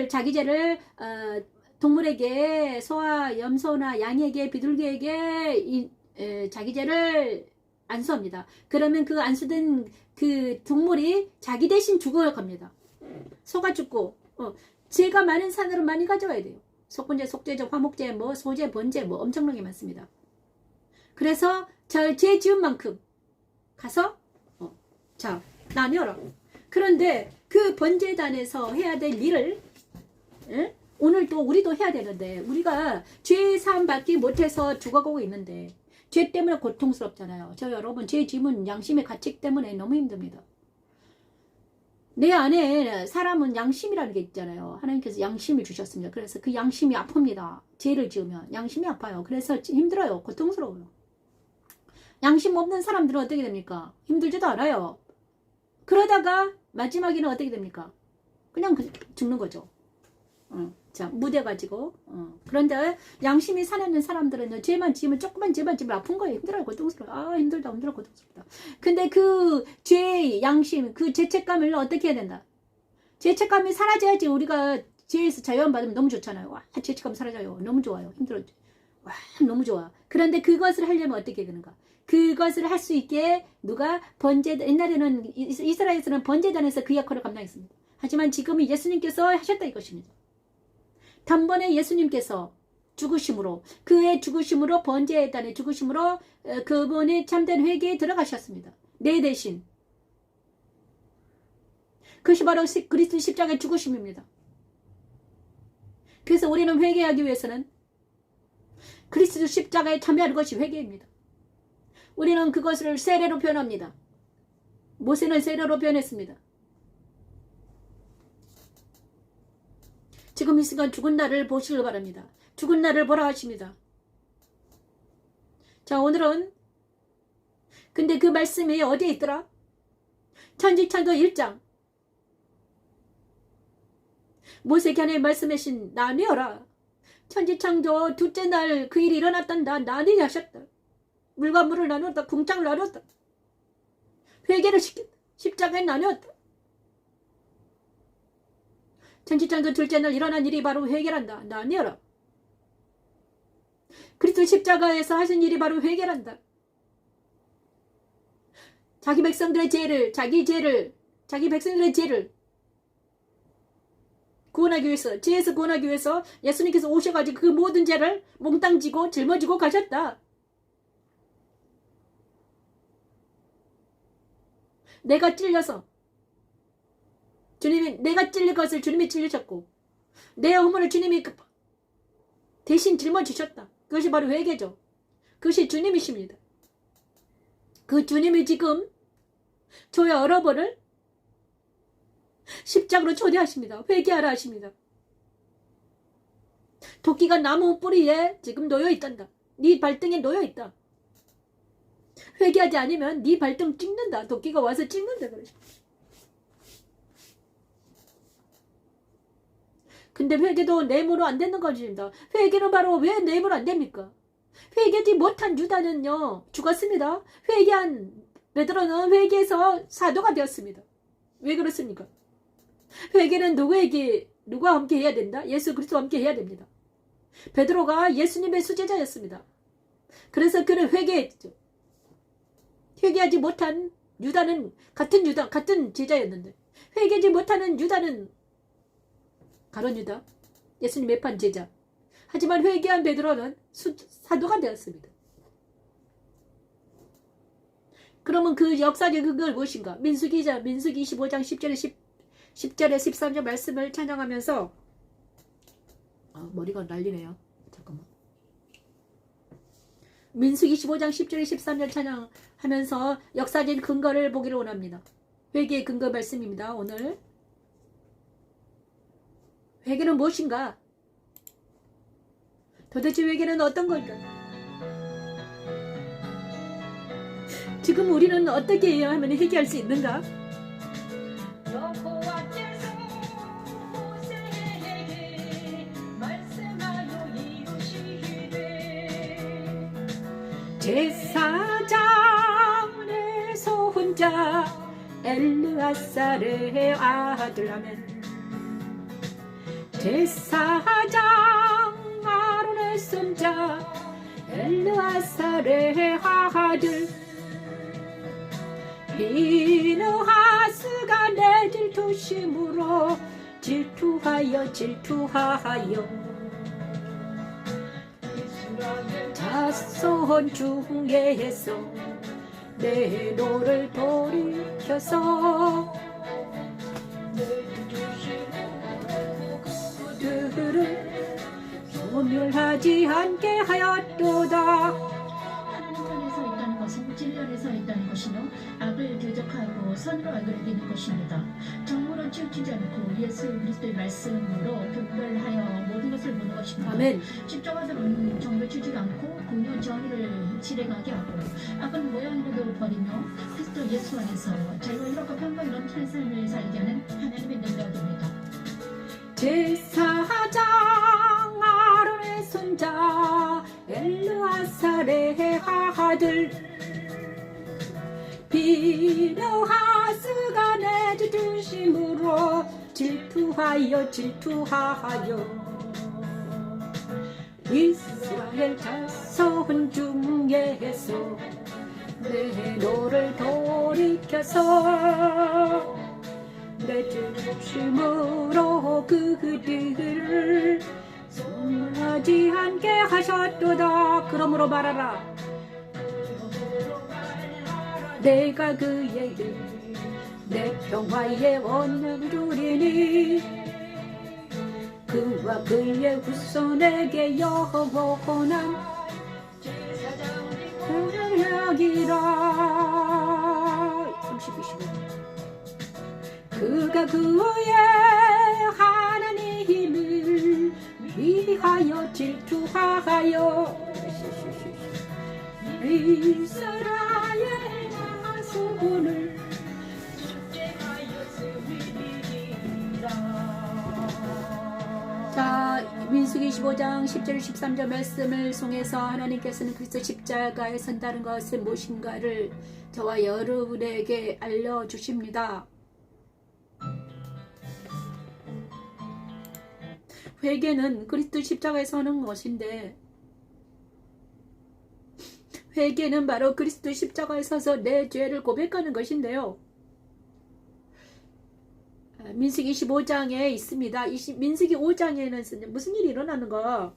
자기 죄를 동물에게 소와 염소나 양에게 비둘기에게 자기 죄를 안수합니다. 그러면 그 안수된 그 동물이 자기 대신 죽어갑니다. 소가 죽고 죄가 많은 산으로 많이 가져와야 돼요. 속분제, 속죄제, 화목제, 소제, 번제 엄청나게 많습니다. 그래서 죄 지은 만큼 가서 자 나뉘어라. 그런데 그 번제단에서 해야 될 일을 오늘 또 우리도 해야 되는데 우리가 죄 사함 받기 못해서 죽어가고 있는데 죄 때문에 고통스럽잖아요. 여러분 죄 지은 양심의 가책 때문에 너무 힘듭니다. 내 안에 사람은 양심이라는 게 있잖아요. 하나님께서 양심을 주셨습니다. 그래서 그 양심이 아픕니다. 죄를 지으면 양심이 아파요. 그래서 힘들어요. 고통스러워요. 양심 없는 사람들은 어떻게 됩니까? 힘들지도 않아요. 그러다가 마지막에는 어떻게 됩니까? 그냥 죽는 거죠. 자, 무뎌가지고. 그런데 양심이 살아있는 사람들은 죄만 지으면 조금만 죄만 지으면 아픈 거예요. 힘들어요. 고통스러워요. 힘들다. 고통스럽다. 근데 그 죄의 양심, 그 죄책감을 어떻게 해야 된다? 죄책감이 사라져야지 우리가 죄에서 자유함 받으면 너무 좋잖아요. 와, 죄책감 사라져요. 너무 좋아요. 힘들어요. 와, 너무 좋아. 그런데 그것을 하려면 어떻게 해야 되는가? 그것을 할 수 있게 누가 옛날에는 이스라엘에서는 번제단에서 그 역할을 감당했습니다. 하지만 지금은 예수님께서 하셨다 이것입니다. 단번에 예수님께서 죽으심으로, 그의 죽으심으로, 번제단의 죽으심으로 그분이 참된 회개에 들어가셨습니다. 내 대신. 그것이 바로 그리스도 십자가의 죽으심입니다. 그래서 우리는 회개하기 위해서는 그리스도 십자가에 참여하는 것이 회개입니다. 우리는 그것을 세례로 표현합니다. 모세는 세례로 표현했습니다. 지금 이 순간 죽은 나를 보시길 바랍니다. 죽은 나를 보라 하십니다. 자, 오늘은 근데 그 말씀이 어디에 있더라? 천지창조 1장. 모세에게 말씀하신 나뉘어라. 천지창조 둘째 날 그 일이 일어났단다. 나뉘게 하셨다. 물과 물을 나누었다. 궁창을 나누었다. 회개를 시켰다. 십자가에 나누었다. 천지창조 둘째 날 일어난 일이 바로 회개란다. 나뉘어라. 그리스도 십자가에서 하신 일이 바로 회개란다. 자기 백성들의 죄를, 자기 백성들의 죄를 구원하기 위해서, 죄에서 구원하기 위해서 예수님께서 오셔가지고 그 모든 죄를 몽땅 지고 짊어지고 가셨다. 내가 찔려서 내가 찔릴 것을 주님이 찔리셨고 내 허물을 주님이 대신 짊어지셨다. 그것이 바로 회개죠. 그것이 주님이십니다. 그 주님이 지금 저의 여러분을 십자가로 초대하십니다. 회개하라 하십니다. 도끼가 나무 뿌리에 지금 놓여있단다. 네 발등에 놓여있다. 회개하지 않으면 네 발등 찍는다. 도끼가 와서 찍는다. 그러십니다. 근데 회개도 내 힘으로 안 되는 것입니다. 회개는 바로 왜 내 힘으로 안 됩니까? 회개지 못한 유다는요 죽었습니다. 회개한 베드로는 회개해서 사도가 되었습니다. 왜 그렇습니까? 회개는 누구와 함께 해야 된다? 예수 그리스도와 함께 해야 됩니다. 베드로가 예수님의 수제자였습니다. 그래서 그는 회개했죠. 회개하지 못한 유다는 같은 제자였는데 회개하지 못하는 유다는 가론 유다, 예수님 매판 제자. 하지만 회개한 베드로는 사도가 되었습니다. 그러면 그 역사적 근거가 무엇인가? 민수기 25장 10절에 13절 말씀을 찬양하면서 머리가 날리네요. 잠깐만. 민수기 25장 10절에 13절 찬양하면서 역사적 근거를 보기를 원합니다. 회개의 근거 말씀입니다. 오늘 회개는 무엇인가? 도대체 회개는 어떤 걸까? 지금 우리는 어떻게 해야 하면 회개할 수 있는가? 여호와께서 모세에게 말씀하여 이르시기를 제사장의 손자 엘르아살의 아들. 아멘. 제사장 아론의 손자 엘르아살의 아들. 비느하스가 내 질투심으로 질투하여 자손 중에서 내 노를 돌이켜서 그들을 소멸하지 않게 하였도다. 하나님 편에 서 있다는 것은 진리안에 서 있다는 것이며 악을 대적하고 선으로 악을 이기는 것입니다. 정무로 치우치지 않고 예수 그리스도의 말씀으로 분별하여 모든 것을 보는 것입니다. 아멘. 십자가들은 정을 치지 않고 공의 정의를 실행하게 하고 악은 모양으로도 버리며 그리스도 예수 안에서 자유롭고 평강 넘치는 삶을 살게 하는 하나님의 능력입니다. 제사장 아론의 손자 엘르아살의 아들. 비느하스가 내 질투심으로 질투하여 이스라엘 자손 중에서 내 노를 돌이켜서 내 중심으로 그들을 숨하지 않게 하셨도다. 그러므로 말하라. 내가 그에게 내 평화의 원을 주리니 그와 그의 후손에게 영원한 사랑이라. 30, 25. 그가 그의 하나님을 위하여 질투하여 이스라엘 자손을 자, 민수기 25장 10절 13절 말씀을 통해서 하나님께서는 그리스도 십자가에 선다는 것은 무엇인가를 저와 여러분에게 알려주십니다. 회개는 그리스도 십자가에 서는 것인데, 회개는 바로 그리스도 십자가에 서서 내 죄를 고백하는 것인데요. 민수기 25장에 있습니다. 민수기 5장에는 무슨 일이 일어나는가?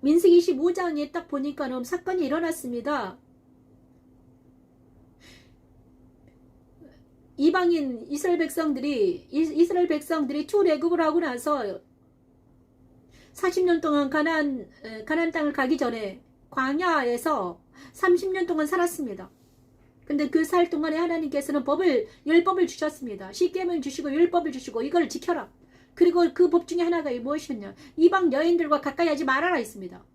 민수기 25장에 딱 보니까 사건이 일어났습니다. 이방인 이스라엘 백성들이 출애굽을 하고 나서 40년 동안 가나안 땅을 가기 전에 광야에서 30년 동안 살았습니다. 근데 그 살 동안에 하나님께서는 율법을 주셨습니다. 십계명을 주시고 율법을 주시고 이걸 지켜라. 그리고 그 법 중에 하나가 무엇이었냐? 이방 여인들과 가까이 하지 말아라 있습니다.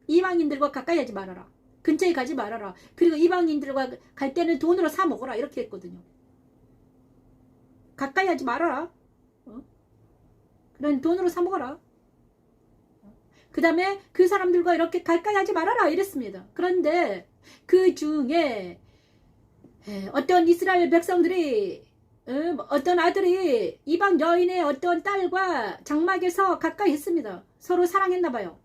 이방인들과 가까이 하지 말아라. 근처에 가지 말아라. 그리고 이방인들과 갈 때는 돈으로 사 먹어라. 이렇게 했거든요. 가까이 하지 말아라. 그런 돈으로 사 먹어라. 그 다음에 그 사람들과 이렇게 가까이 하지 말아라 이랬습니다. 그런데 그 중에 어떤 이스라엘 백성들이 어떤 아들이 이방 여인의 어떤 딸과 장막에서 가까이 했습니다. 서로 사랑했나 봐요.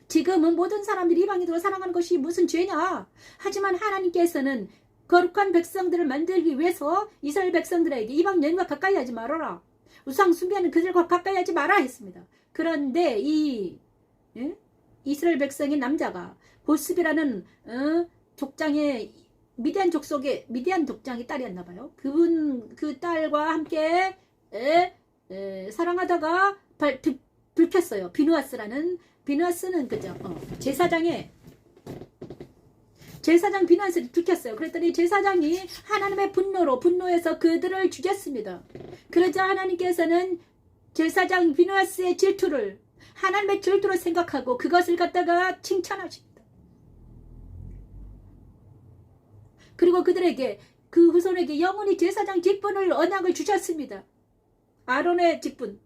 지금은 모든 사람들이 이방인들을 사랑하는 것이 무슨 죄냐? 하지만 하나님께서는 거룩한 백성들을 만들기 위해서 이스라엘 백성들에게 이방 여인과 가까이 하지 말아라. 우상 숭배하는 그들과 가까이 하지 마라 했습니다. 그런데 이스라엘 백성의 남자가 보스비라는 족장의 미디안 족장의 딸이었나 봐요. 그 딸과 함께 사랑하다가 들켰어요. 비누아스는 그죠? 제사장 비누아스를 들켰어요. 그랬더니 제사장이 하나님의 분노해서 그들을 죽였습니다. 그러자 하나님께서는 제사장 비누아스의 질투를 하나님의 질투로 생각하고 그것을 갖다가 칭찬하십니다. 그리고 그들에게 그 후손에게 영원히 제사장 직분을 언약을 주셨습니다. 아론의 직분.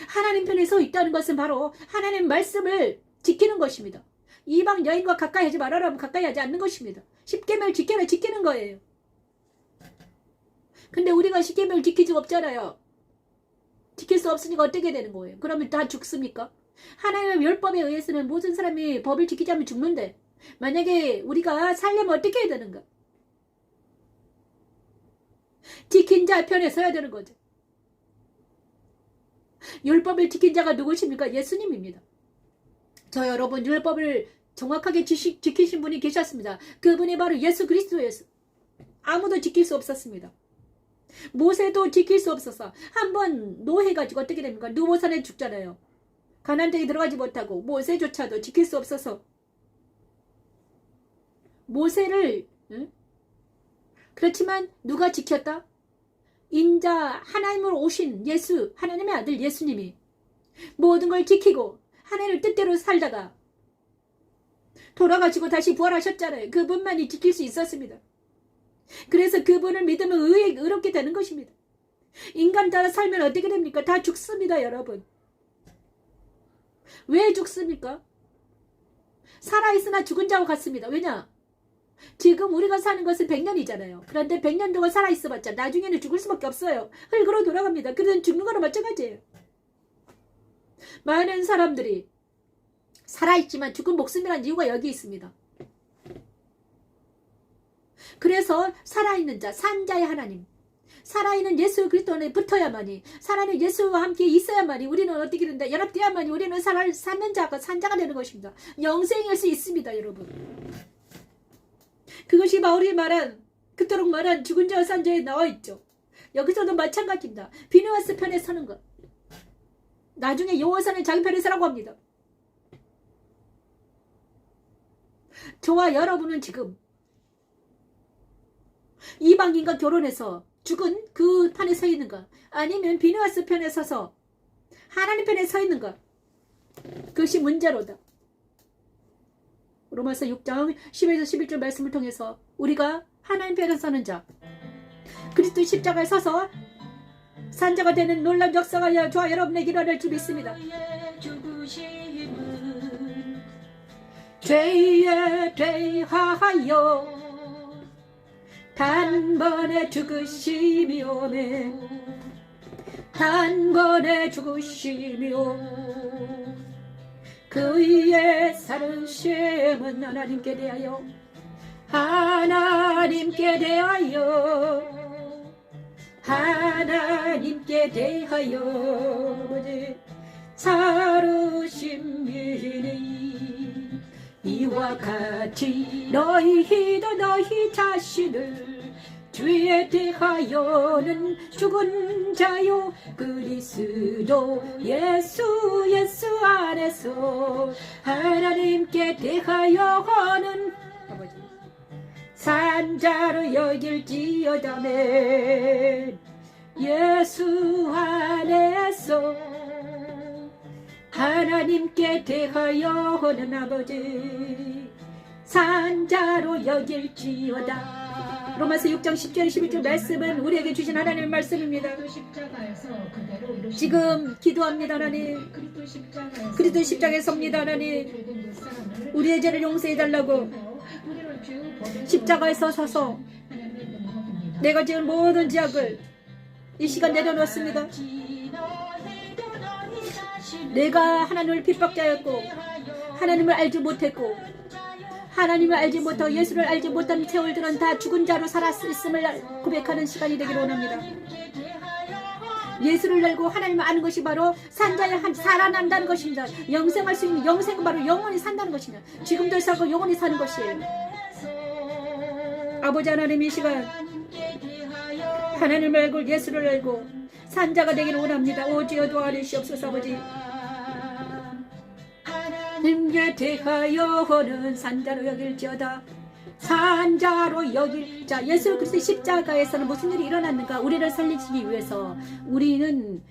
하나님 편에 서 있다는 것은 바로 하나님 말씀을 지키는 것입니다. 이방 여인과 가까이 하지 말아라면 가까이 하지 않는 것입니다. 십계명을 지키는 거예요. 근데 우리가 십계명을 지킬 수가 없잖아요. 지킬 수 없으니까 어떻게 되는 거예요? 그러면 다 죽습니까? 하나님의 율법에 의해서는 모든 사람이 법을 지키지 않으면 죽는데 만약에 우리가 살려면 어떻게 해야 되는가? 지킨 자 편에 서야 되는 거죠. 율법을 지킨 자가 누구십니까? 예수님입니다. 저 여러분 율법을 정확하게 지키신 분이 계셨습니다. 그분이 바로 예수 그리스도였어요. 아무도 지킬 수 없었습니다. 모세도 지킬 수 없어서 한번 노해가지고 어떻게 됩니까? 누보산에 죽잖아요. 가나안 땅에 들어가지 못하고 모세조차도 지킬 수 없어서 모세를 그렇지만 누가 지켰다? 인자 하나님으로 오신 예수, 하나님의 아들 예수님이 모든 걸 지키고 하나님의 뜻대로 살다가 돌아가시고 다시 부활하셨잖아요. 그분만이 지킬 수 있었습니다. 그래서 그분을 믿으면 의롭게 되는 것입니다. 인간 따라 살면 어떻게 됩니까? 다 죽습니다, 여러분. 왜 죽습니까? 살아있으나 죽은 자와 같습니다. 왜냐? 지금 우리가 사는 것은 100년이잖아요. 그런데 100년 동안 살아있어봤자 나중에는 죽을 수밖에 없어요. 흙으로 돌아갑니다. 그래서 죽는 거랑 마찬가지예요. 많은 사람들이 살아있지만 죽은 목숨이라는 이유가 여기 있습니다. 그래서 살아있는 자, 산자의 하나님, 살아있는 예수 그리스도에 붙어야만이, 살아있는 예수와 함께 있어야만이 우리는 어떻게 된다? 연합되어야만이 우리는 사는 자가 산자가 되는 것입니다. 영생일 수 있습니다, 여러분. 그것이 바울이 말한, 그토록 말한 죽은 자와 산 자에 나와 있죠. 여기서도 마찬가지입니다. 비누아스 편에 서는 것. 나중에 여호와서는 자기 편에 서라고 합니다. 저와 여러분은 지금 이방인과 결혼해서 죽은 그 판에 서 있는가? 아니면 비누아스 편에 서서 하나님 편에 서 있는가? 그것이 문제로다. 로마서 6장 10에서 11절 말씀을 통해서 우리가 하나님 편에 서는 자, 그리스도 십자가에 서서 산자가 되는 놀라운 역사가 저와 여러분에게 일어날 줄 믿습니다. 죄에 대하여 단번에 죽으심이 오네, 단번에 죽으심이 오. 그의 살으심은 하나님께 대하여, 하나님께 대하여, 하나님께 대하여 살으심이니, 이와 같이 너희도 너희 자신을 주에 대하여는 죽은 자요 그리스도 예수 안에서 하나님께 대하여는 산자로 여길지어다네. 예수 안에서 하나님께 대하여는 아버지 산자로 여길지어다. 로마서 6장 10절 11절 말씀은 우리에게 주신 하나님의 말씀입니다. 지금 기도합니다. 하나님, 그리스도 십자가에 섭니다. 하나님, 우리의 죄를 용서해달라고 십자가에 서서 내가 지은 모든 죄악을 이 시간 내려놓습니다. 내가 하나님을 핍박자였고, 하나님을 알지 못했고, 하나님을 알지 못하고 예수를 알지 못한 세월들은 다 죽은 자로 살았음을 고백하는 시간이 되기를 원합니다. 예수를 알고 하나님을 아는 것이 바로 산자의 살아난다는 것입니다. 영생할 수 있는, 영생은 바로 영원히 산다는 것입니다. 지금도 살고 영원히 사는 것이에요. 아버지 하나님, 이 시간 하나님을 알고 예수를 알고 산자가 되기를 원합니다. 오지어 도와주시옵소서. 아버지, 하나님께 대하여는 산자로 여길지어다. 산자로 여길 자, 예수 그리스도의 십자가에서는 무슨 일이 일어났는가? 우리를 살리시기 위해서 우리는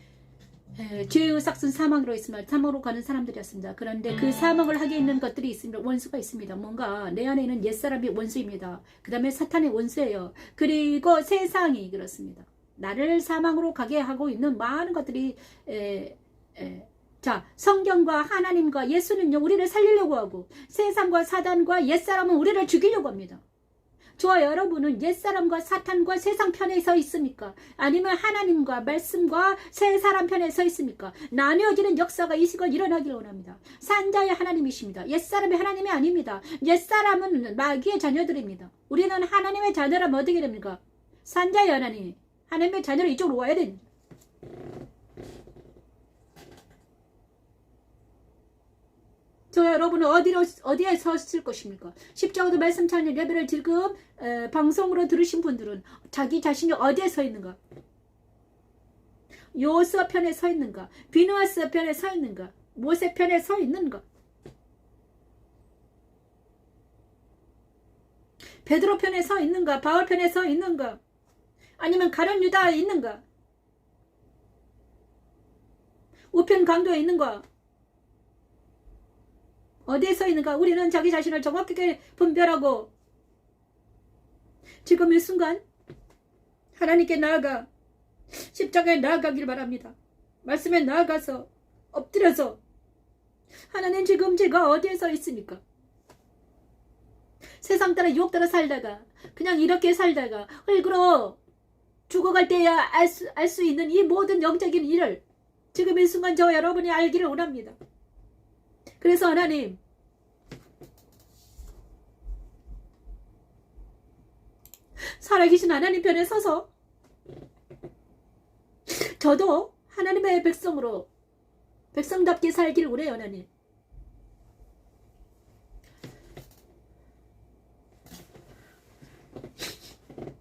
죄의 삭슨 사망으로 있으면 사망으로 가는 사람들이었습니다. 그런데 그 사망을 하게 있는 것들이 있습니다. 원수가 있습니다. 뭔가 내 안에 있는 옛사람이 원수입니다. 그 다음에 사탄의 원수예요. 그리고 세상이 그렇습니다. 나를 사망으로 가게 하고 있는 많은 것들이 자, 성경과 하나님과 예수는요, 우리를 살리려고 하고, 세상과 사단과 옛사람은 우리를 죽이려고 합니다. 저와 여러분은 옛사람과 사탄과 세상 편에 서 있습니까? 아니면 하나님과 말씀과 새 사람 편에 서 있습니까? 나뉘어지는 역사가 이 시간 일어나기를 원합니다. 산자의 하나님이십니다. 옛사람이 하나님이 아닙니다. 옛사람은 마귀의 자녀들입니다. 우리는 하나님의 자녀라면 어떻게 됩니까? 산자의 하나님, 하나님의 자녀로 이쪽으로 와야 됩니다. 저 여러분은 어디에 섰을 것입니까? 십자가도 말씀 찾는 예배를 지금 방송으로 들으신 분들은 자기 자신이 어디에 서 있는가? 요수아 편에 서 있는가? 비누아스 편에 서 있는가? 모세 편에 서 있는가? 베드로 편에 서 있는가? 바울 편에 서 있는가? 아니면 가룟 유다에 있는가? 우편 강도에 있는가? 어디에 서 있는가? 우리는 자기 자신을 정확하게 분별하고 지금 이 순간 하나님께 나아가 십자가에 나아가길 바랍니다. 말씀에 나아가서 엎드려서 하나님, 지금 제가 어디에 서 있습니까? 세상 따라 유혹 따라 살다가 그냥 이렇게 살다가 흙으로 죽어갈 때야 알 수 있는 이 모든 영적인 일을 지금 이 순간 저 여러분이 알기를 원합니다. 그래서 하나님, 살아계신 하나님 편에 서서 저도 하나님의 백성으로 백성답게 살길 원해요. 하나님,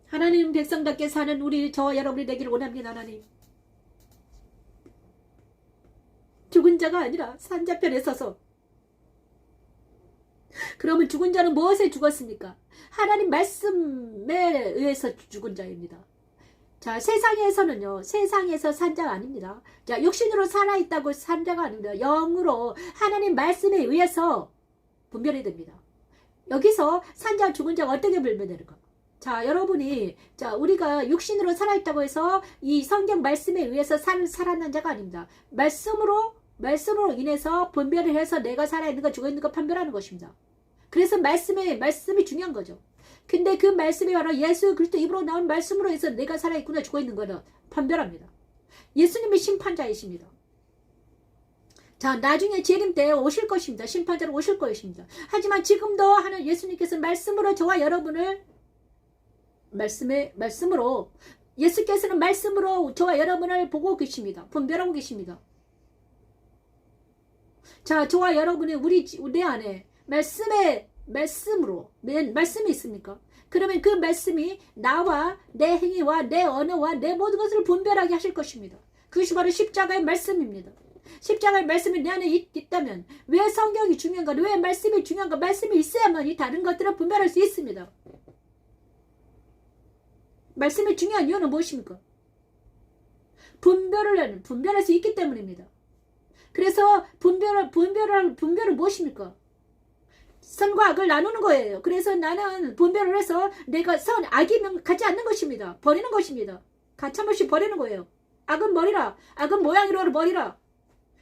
하나님 백성답게 사는 우리 저 여러분이 되기를 원합니다. 하나님, 죽은 자가 아니라 산자편에 서서, 그러면 죽은 자는 무엇에 죽었습니까? 하나님 말씀에 의해서 죽은 자입니다. 자, 세상에서는요, 세상에서 산 자가 아닙니다. 자, 육신으로 살아있다고 산 자가 아닙니다. 영으로 하나님 말씀에 의해서 분별이 됩니다. 여기서 산 자와 죽은 자가 어떻게 분별되는가? 자, 여러분이, 자, 우리가 육신으로 살아있다고 해서 이 성경 말씀에 의해서 살아난 자가 아닙니다. 말씀으로 인해서 분별을 해서 내가 살아있는가 죽어있는가 판별하는 것입니다. 그래서 말씀이 중요한 거죠. 근데 그 말씀이 바로 예수 그리스도 입으로 나온 말씀으로 해서 내가 살아있구나 죽어있는 거는 판별합니다. 예수님이 심판자이십니다. 자, 나중에 재림 때 오실 것입니다. 심판자로 오실 것입니다. 하지만 지금도 하는 예수님께서 말씀으로 저와 여러분을 말씀으로 예수께서는 말씀으로 저와 여러분을 보고 계십니다. 분별하고 계십니다. 자, 저와 여러분이 내 안에 말씀으로 말씀이 있습니까? 그러면 그 말씀이 나와 내 행위와 내 언어와 내 모든 것을 분별하게 하실 것입니다. 그것이 바로 십자가의 말씀입니다. 십자가의 말씀이 내 안에 있다면 왜 성경이 중요한가? 왜 말씀이 중요한가? 말씀이 있어야만 이 다른 것들을 분별할 수 있습니다. 말씀이 중요한 이유는 무엇입니까? 분별할 수 있기 때문입니다. 그래서 분별은 무엇입니까? 선과 악을 나누는 거예요. 그래서 나는 분별을 해서 내가 악이면 가지 않는 것입니다. 버리는 것입니다. 가차없이 버리는 거예요. 악은 버리라. 악은 모양으로 버리라.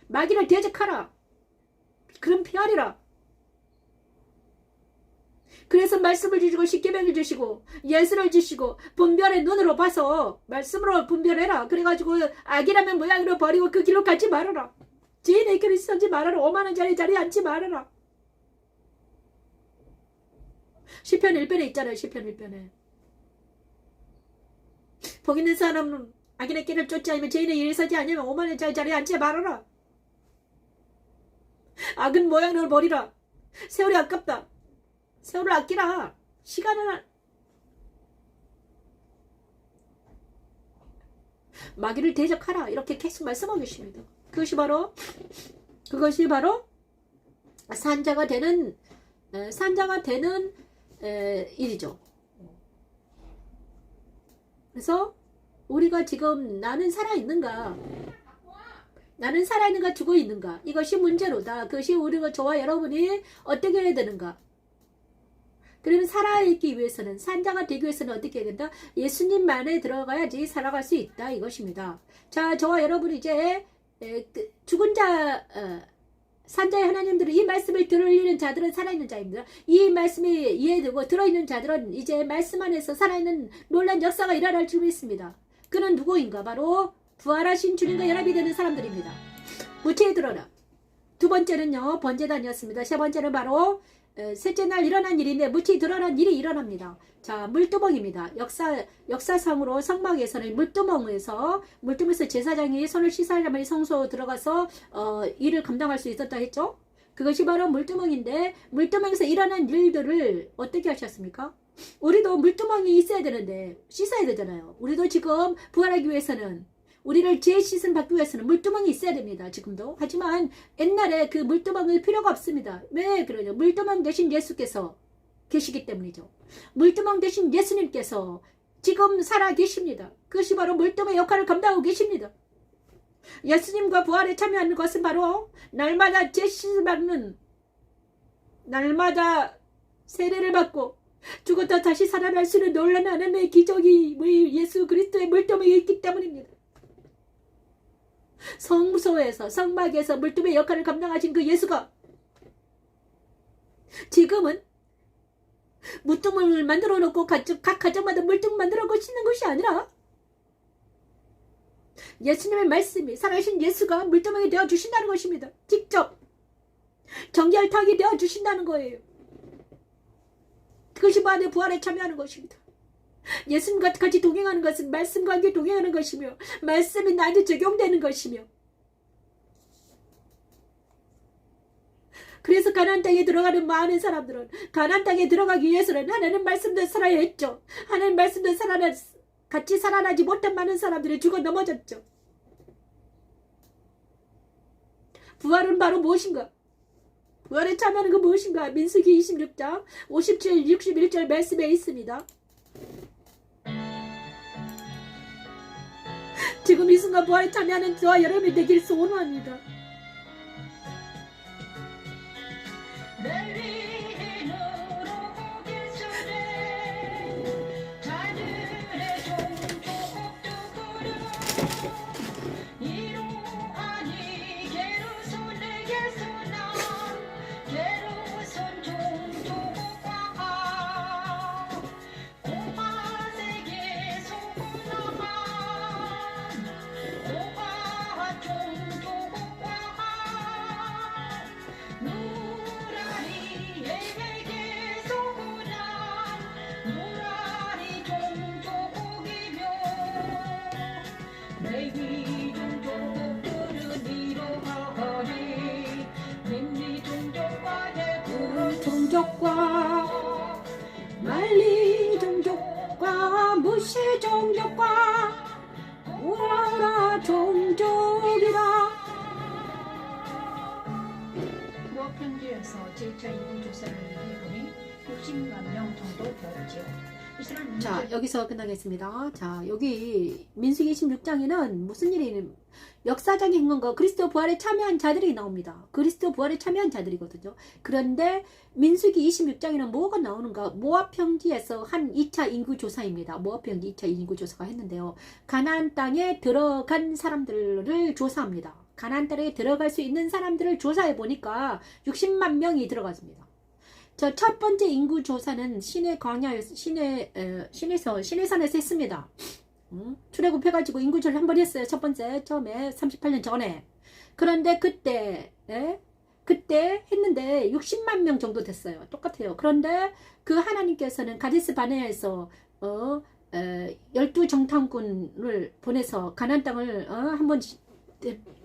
마귀를 대적하라. 그럼 피하리라. 그래서 말씀을 주시고 십계명을 주시고 예수를 주시고 분별의 눈으로 봐서 말씀으로 분별해라. 그래가지고 악이라면 모양으로 버리고 그 길로 가지 말아라. 죄인의 길을 서지 말아라. 오만한 자리에 앉지 말아라. 시편 1편에 있잖아요. 시편 1편에 복 있는 사람은 악인의 길을 쫓지 않으면 죄인의 일을 서지 않으면 오만한 자리에 앉지 말아라. 악은 모양으로 버리라. 세월이 아깝다. 세월을 아끼라. 시간을 마귀를 대적하라. 이렇게 계속 말씀하고 계십니다. 그것이 바로 산자가 되는 일이죠. 그래서 우리가 지금 나는 살아있는가 죽어있는가 이것이 문제로다. 그것이 우리가 저와 여러분이 어떻게 해야 되는가. 그러면 살아있기 위해서는 산자가 되기 위해서는 어떻게 해야 된다? 예수님만에 들어가야지 살아갈 수 있다 이것입니다. 자, 저와 여러분이 이제 죽은 자 산자의 하나님들은 이 말씀을 들으려는 자들은 살아있는 자입니다. 이 말씀이 이해되고 들어있는 자들은 이제 말씀 안에서 살아있는 놀란 역사가 일어날 줄 믿습니다. 그는 누구인가? 바로 부활하신 주님과 연합이 되는 사람들입니다. 무체에 들어라. 두 번째는요, 번제단이었습니다. 세 번째는 바로 셋째 날 일어난 일인데 무체에 드러난 일이 일어납니다. 자, 물두멍입니다. 역사상으로 성막에서는 물두멍에서 제사장이 손을 씻으려면 성소 들어가서 일을 감당할 수 있었다 했죠. 그것이 바로 물두멍인데 물두멍에서 일어난 일들을 어떻게 하셨습니까? 우리도 물두멍이 있어야 되는데 씻어야 되잖아요. 우리도 지금 부활하기 위해서는 우리를 죄 씻음 받기 위해서는 물두멍이 있어야 됩니다. 지금도. 하지만 옛날에 그 물두멍은 필요가 없습니다. 왜 그러냐? 물두멍 대신 예수께서 계시기 때문이죠. 물두멍 대신 예수님께서 지금 살아 계십니다. 그것이 바로 물두멍의 역할을 감당하고 계십니다. 예수님과 부활에 참여하는 것은 바로 날마다 죄 씻음 받는, 날마다 세례를 받고 죽었다 다시 살아날 수 있는 놀라운 하나님의 기적이 예수 그리스도의 물두멍이 있기 때문입니다. 성소에서 성막에서 물두멍의 역할을 감당하신 그 예수가 지금은 물두멍을 만들어 놓고 각 가정마다 물두멍 만들어 놓고 씻는 것이 아니라 예수님의 말씀이 살아계신 예수가 물두멍이 되어 주신다는 것입니다. 직접 정결탁이 되어 주신다는 거예요. 그것이 만의 부활에 참여하는 것입니다. 예수님과 같이 동행하는 것은 말씀과 함께 동행하는 것이며 말씀이 나한테 적용되는 것이며 그래서 가나안 땅에 들어가는 많은 사람들은 가나안 땅에 들어가기 위해서는 하나님 말씀대로 살아야 했죠. 하나님 말씀대로 같이 살아나지 못한 많은 사람들이 죽어 넘어졌죠. 부활은 바로 무엇인가? 부활에 참여하는 건 무엇인가? 민수기 26장 57, 61절 말씀에 있습니다. 지금 이 순간 부활에 참여하는 저와 여러분이 되길 소원합니다. 종족과 말리 종족과 무시 종족과 오라 종족이라. 모압현지에서 제2차 인구조사를 해보니 60만 명 정도 되었지요. 자, 여기서 끝나겠습니다. 자, 여기 민수기 26장에는 무슨 일이 역사적인 행동과 그리스도 부활에 참여한 자들이 나옵니다. 그리스도 부활에 참여한 자들이거든요. 그런데 민수기 26장에는 뭐가 나오는가? 모압 평지에서 한 2차 인구조사입니다. 모압 평지 2차 인구조사가 했는데요. 가나안 땅에 들어간 사람들을 조사합니다. 가나안 땅에 들어갈 수 있는 사람들을 조사해 보니까 60만 명이 들어갔습니다. 저 첫 번째 인구 조사는 시내산에서 했습니다. 출애굽해가지고 인구조를 한 번 했어요. 첫 번째 처음에 38년 전에. 그런데 그때 했는데 60만 명 정도 됐어요. 똑같아요. 그런데 그 하나님께서는 가데스 바네아에서 12정탐꾼을 보내서 가나안 땅을 한번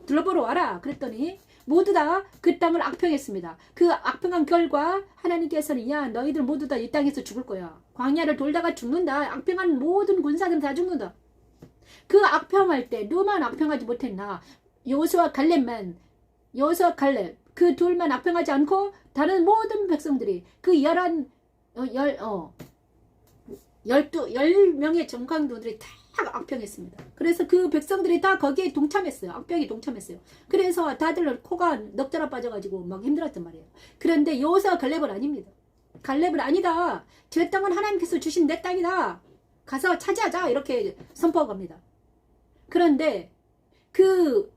둘러보러 와라 그랬더니 모두 다 그 땅을 악평했습니다. 그 악평한 결과 하나님께서는 야 너희들 모두 다 이 땅에서 죽을 거야. 광야를 돌다가 죽는다. 악평한 모든 군사들은 다 죽는다. 그 악평할 때 누만 악평하지 못했나? 여호수아 칼렙 그 둘만 악평하지 않고 다른 모든 백성들이 그 10명의 정강도들이 다 악평했습니다. 그래서 그 백성들이 다 거기에 동참했어요. 악평이 동참했어요. 그래서 다들 코가 넉자라 빠져가지고 막 힘들었단 말이에요. 그런데 여호수아 갈렙은 아닙니다. 갈렙은 아니다. 저 땅은 하나님께서 주신 내 땅이다. 가서 차지하자 이렇게 선포하고 갑니다. 그런데 그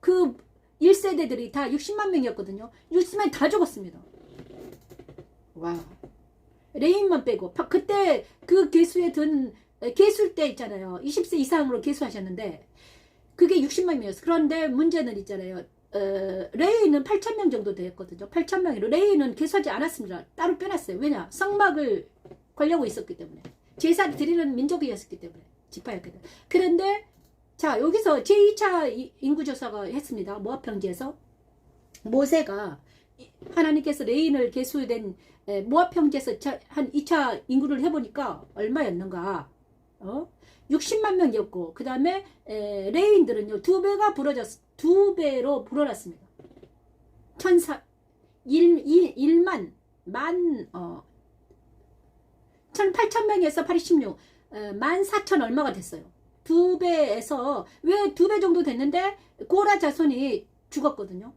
1세대들이 다 60만 명이었거든요. 60만이 다 죽었습니다. 와. 레인만 빼고 그때 그 계수에 든 계수일 때 있잖아요. 20세 이상으로 계수하셨는데 그게 60만 명이었어요. 그런데 문제는 있잖아요. 레이는 8,000명 정도 되었거든요. 8,000명으로 레이는 계수하지 않았습니다. 따로 빼놨어요. 왜냐? 성막을 걸려고 있었기 때문에. 제사를 드리는 민족이었기 때문에. 지파였기 때문에. 그런데 자 여기서 제2차 인구조사가 했습니다. 모압 평지에서 모세가 하나님께서 레인을 계수된 모압 평지에서 한 2차 인구를 해보니까 얼마였는가? 60만 명이었고 그 다음에 레인들은요 2배로 불어났습니다. 18,000명에서 86 14,000 얼마가 됐어요. 2배에서 왜 2배 정도 됐는데 고라 자손이 죽었거든요.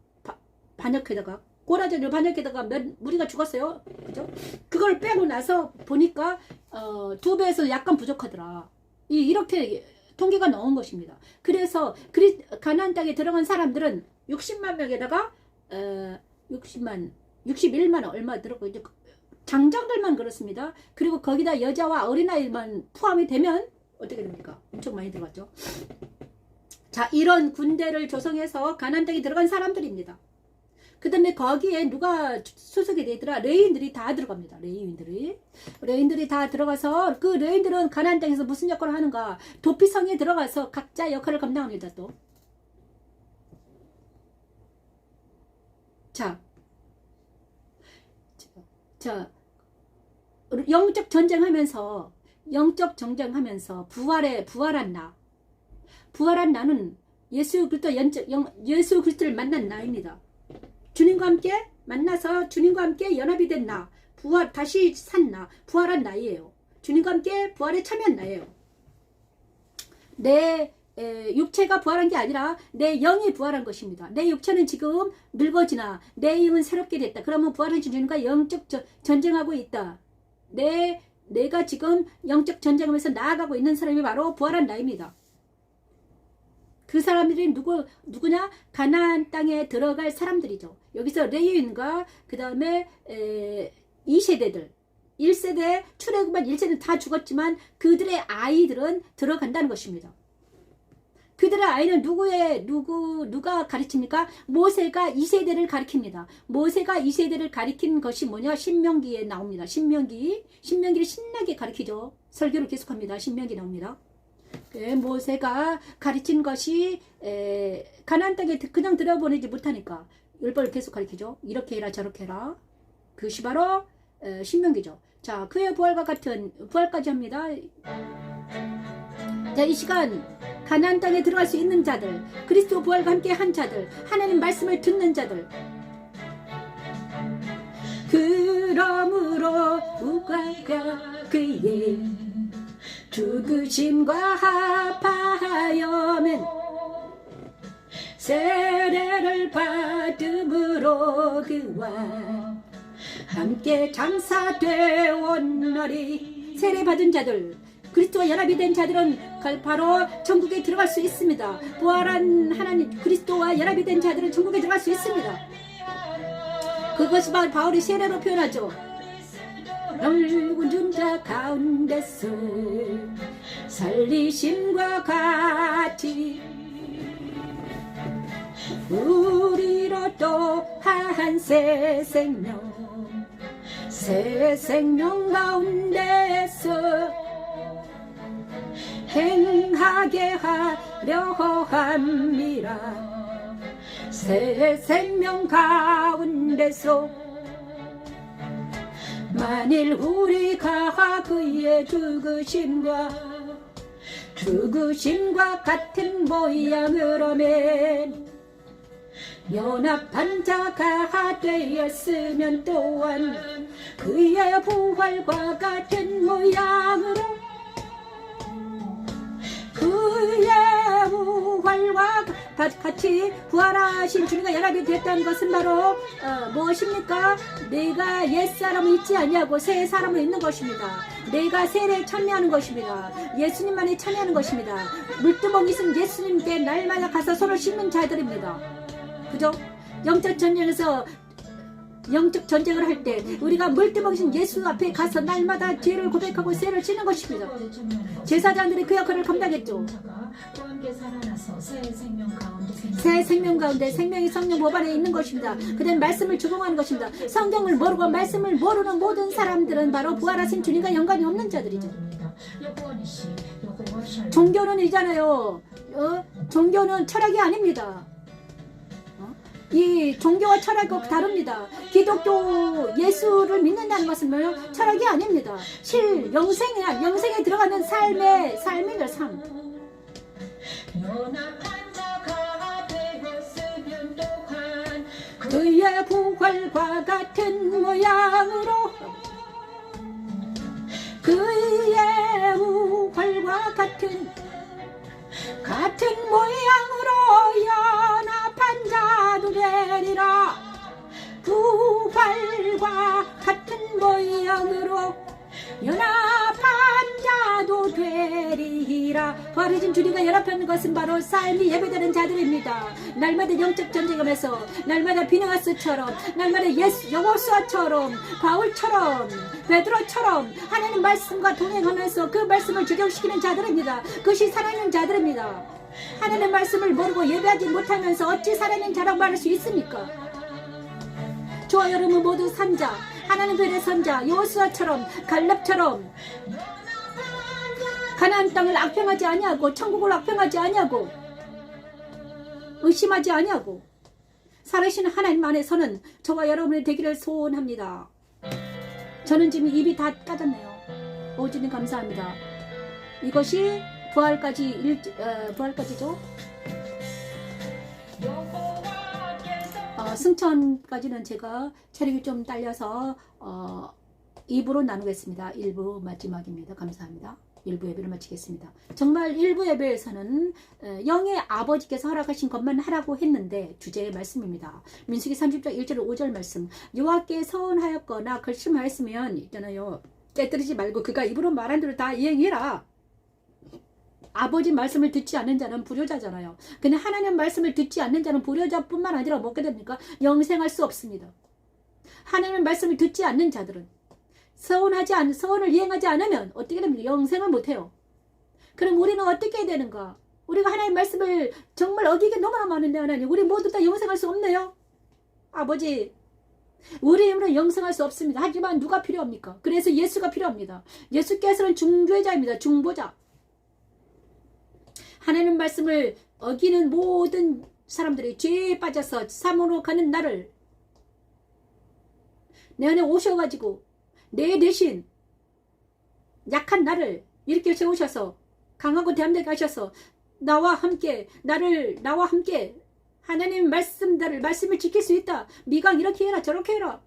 반역에다가 고라 자손 반역에다가 무리가 죽었어요. 그죠? 그걸 빼고 나서 보니까 2배에서 약간 부족하더라. 이렇게 통계가 나온 것입니다. 그래서 가나안 땅에 들어간 사람들은 60만 명에다가 61만 얼마 들었고 이제 장정들만 그렇습니다. 그리고 거기다 여자와 어린아이만 포함이 되면 어떻게 됩니까? 엄청 많이 들어갔죠. 자, 이런 군대를 조성해서 가나안 땅에 들어간 사람들입니다. 그 다음에 거기에 누가 수석이 되더라? 레위인들이 다 들어갑니다. 레위인들이 다 들어가서 그 레위인들은 가나안 땅에서 무슨 역할을 하는가? 도피성에 들어가서 각자 역할을 감당합니다. 또 자, 영적 전쟁하면서 부활한 나는 예수 그리스도를 만난 나입니다. 주님과 함께 만나서 주님과 함께 연합이 된 나, 다시 산 나, 부활한 나이에요. 주님과 함께 부활에 참여한 나예요. 내 육체가 부활한 게 아니라 내 영이 부활한 것입니다. 내 육체는 지금 늙어지나 내 영은 새롭게 됐다. 그러면 부활한 주님과 영적 전쟁하고 있다. 내가 지금 영적 전쟁하면서 나아가고 있는 사람이 바로 부활한 나입니다. 그 사람들이 누구냐? 가나안 땅에 들어갈 사람들이죠. 여기서 레위인과 그 다음에 2세대들 1세대 출애굽한 1세대 다 죽었지만 그들의 아이들은 들어간다는 것입니다. 그들의 아이는 누가 가르칩니까? 모세가 2세대를 가르칩니다. 모세가 2세대를 가르친 것이 뭐냐? 신명기에 나옵니다. 신명기를 신나게 가르치죠. 설교를 계속합니다. 신명기 나옵니다. 모세가 가르친 것이 가나안 땅에 그냥 들어보내지 못하니까 율법을 계속 가르치죠. 이렇게 해라 저렇게 해라. 그것이 바로 신명기죠. 자, 그의 부활까지 합니다. 자, 이 시간 가나안 땅에 들어갈 수 있는 자들, 그리스도 부활과 함께 한 자들, 하나님 말씀을 듣는 자들. 그러므로 우가가 그의 죽으심과 합하여면 세례를 받음으로 그와 함께 장사되었노니. 세례 받은 자들, 그리스도와 연합이 된 자들은 바로 천국에 들어갈 수 있습니다. 부활한 하나님 그리스도와 연합이 된 자들은 천국에 들어갈 수 있습니다. 그것이 바울이 세례로 표현하죠. 늙은 자 가운데서 살리심과 같이 우리로 또 한 새 생명 가운데서 행하게 하려 함이라. 새 생명 가운데서 만일 우리가 그의 죽으심과 같은 모양으로면 연합한 자가 되었으면 또한 그의 부활과 같은 모양으로 그의 부활과 같이 부활하신 주님과 연합이 됐다는 것은 바로 무엇입니까? 내가 옛사람을 잊지 아니하고 새 사람을 잊는 것입니다. 내가 세례에 참여하는 것입니다. 예수님만에 참여하는 것입니다. 물두멍이 있은 예수님께 날마다 가서 손을 씻는 자들입니다. 그죠? 영적 전쟁을 할 때 우리가 물두멍이신 예수 앞에 가서 날마다 죄를 고백하고 세를 씻는 것입니다. 제사장들이 그 역할을 감당했죠. 새 생명 가운데 생명이 성령 법 안에 있는 것입니다. 그 다음 말씀을 적용하는 것입니다. 성경을 모르고 말씀을 모르는 모든 사람들은 바로 부활하신 주님과 연관이 없는 자들이죠. 종교는 이잖아요. 종교는 철학이 아닙니다. 이 종교와 철학은 다릅니다. 기독교 예수를 믿는다는 것은 뭐예요? 철학이 아닙니다. 영생에 들어가는 삶이죠. 삶. 그의 부활과 같은 모양으로 그의 부활과 같은 모양으로 연합한 자도 되리라. 부활과 같은 모양으로 연합한 자도 되리라. 부활해진 주님과 연합하는 것은 바로 삶이 예배되는 자들입니다. 날마다 영적 전쟁하면서 날마다 비느하스처럼 날마다 여호수아처럼 바울처럼 베드로처럼 하나님 말씀과 동행하면서 그 말씀을 적용시키는 자들입니다. 그것이 살아있는 자들입니다. 하나님 말씀을 모르고 예배하지 못하면서 어찌 살아있는 자라고 말할 수 있습니까? 저와 여러분 모두 선자, 하나님 편의 선자, 여호수아처럼 갈렙처럼 가나안 땅을 악평하지 아니하고 천국을 악평하지 아니하고 의심하지 아니하고 살아계신 하나님 안에서는 저와 여러분의 되기를 소원합니다. 저는 지금 입이 다 까졌네요. 오 주님 감사합니다. 이것이 부활까지죠. 승천까지는 제가 체력이 좀 딸려서 2부로 나누겠습니다. 1부 마지막입니다. 감사합니다. 1부 예배를 마치겠습니다. 정말 1부 예배에서는 영의 아버지께서 허락하신 것만 하라고 했는데 주제의 말씀입니다. 민수기 30장 1절 5절 말씀. 여호와께 서원하였거나 결심하였으면 있잖아요. 깨뜨리지 말고 그가 입으로 말한 대로 다 이행해라. 아버지 말씀을 듣지 않는 자는 불효자잖아요. 근데 하나님 말씀을 듣지 않는 자는 불효자뿐만 아니라 뭐게 됩니까? 영생할 수 없습니다. 하나님 말씀을 듣지 않는 자들은 서원을 이행하지 않으면 어떻게 됩니까? 영생을 못해요. 그럼 우리는 어떻게 해야 되는가? 우리가 하나님 말씀을 정말 어기게 너무나 많은데 하나님 우리 모두 다 영생할 수 없네요. 아버지 우리 힘으로 영생할 수 없습니다. 하지만 누가 필요합니까? 그래서 예수가 필요합니다. 예수께서는 중죄자입니다. 중보자. 하나님 말씀을 어기는 모든 사람들이 죄에 빠져서 사모로 가는 나를 내 안에 오셔가지고 내 대신 약한 나를 이렇게 세우셔서 강하고 대함되게 하셔서 나와 함께 하나님 말씀을 지킬 수 있다. 미강 이렇게 해라 저렇게 해라.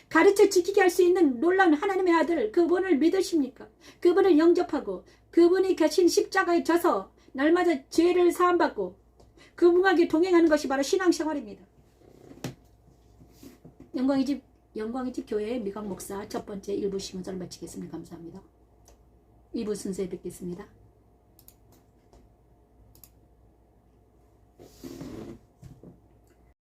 가르쳐 지키게 할 수 있는 놀라운 하나님의 아들 그분을 믿으십니까? 그분을 영접하고 그분이 계신 십자가에 져서 날마다 죄를 사함받고 그분에게 동행하는 것이 바로 신앙생활입니다. 영광의 집 교회 미강 목사 첫 번째 1부 시간을 마치겠습니다. 감사합니다. 2부 순서에 뵙겠습니다.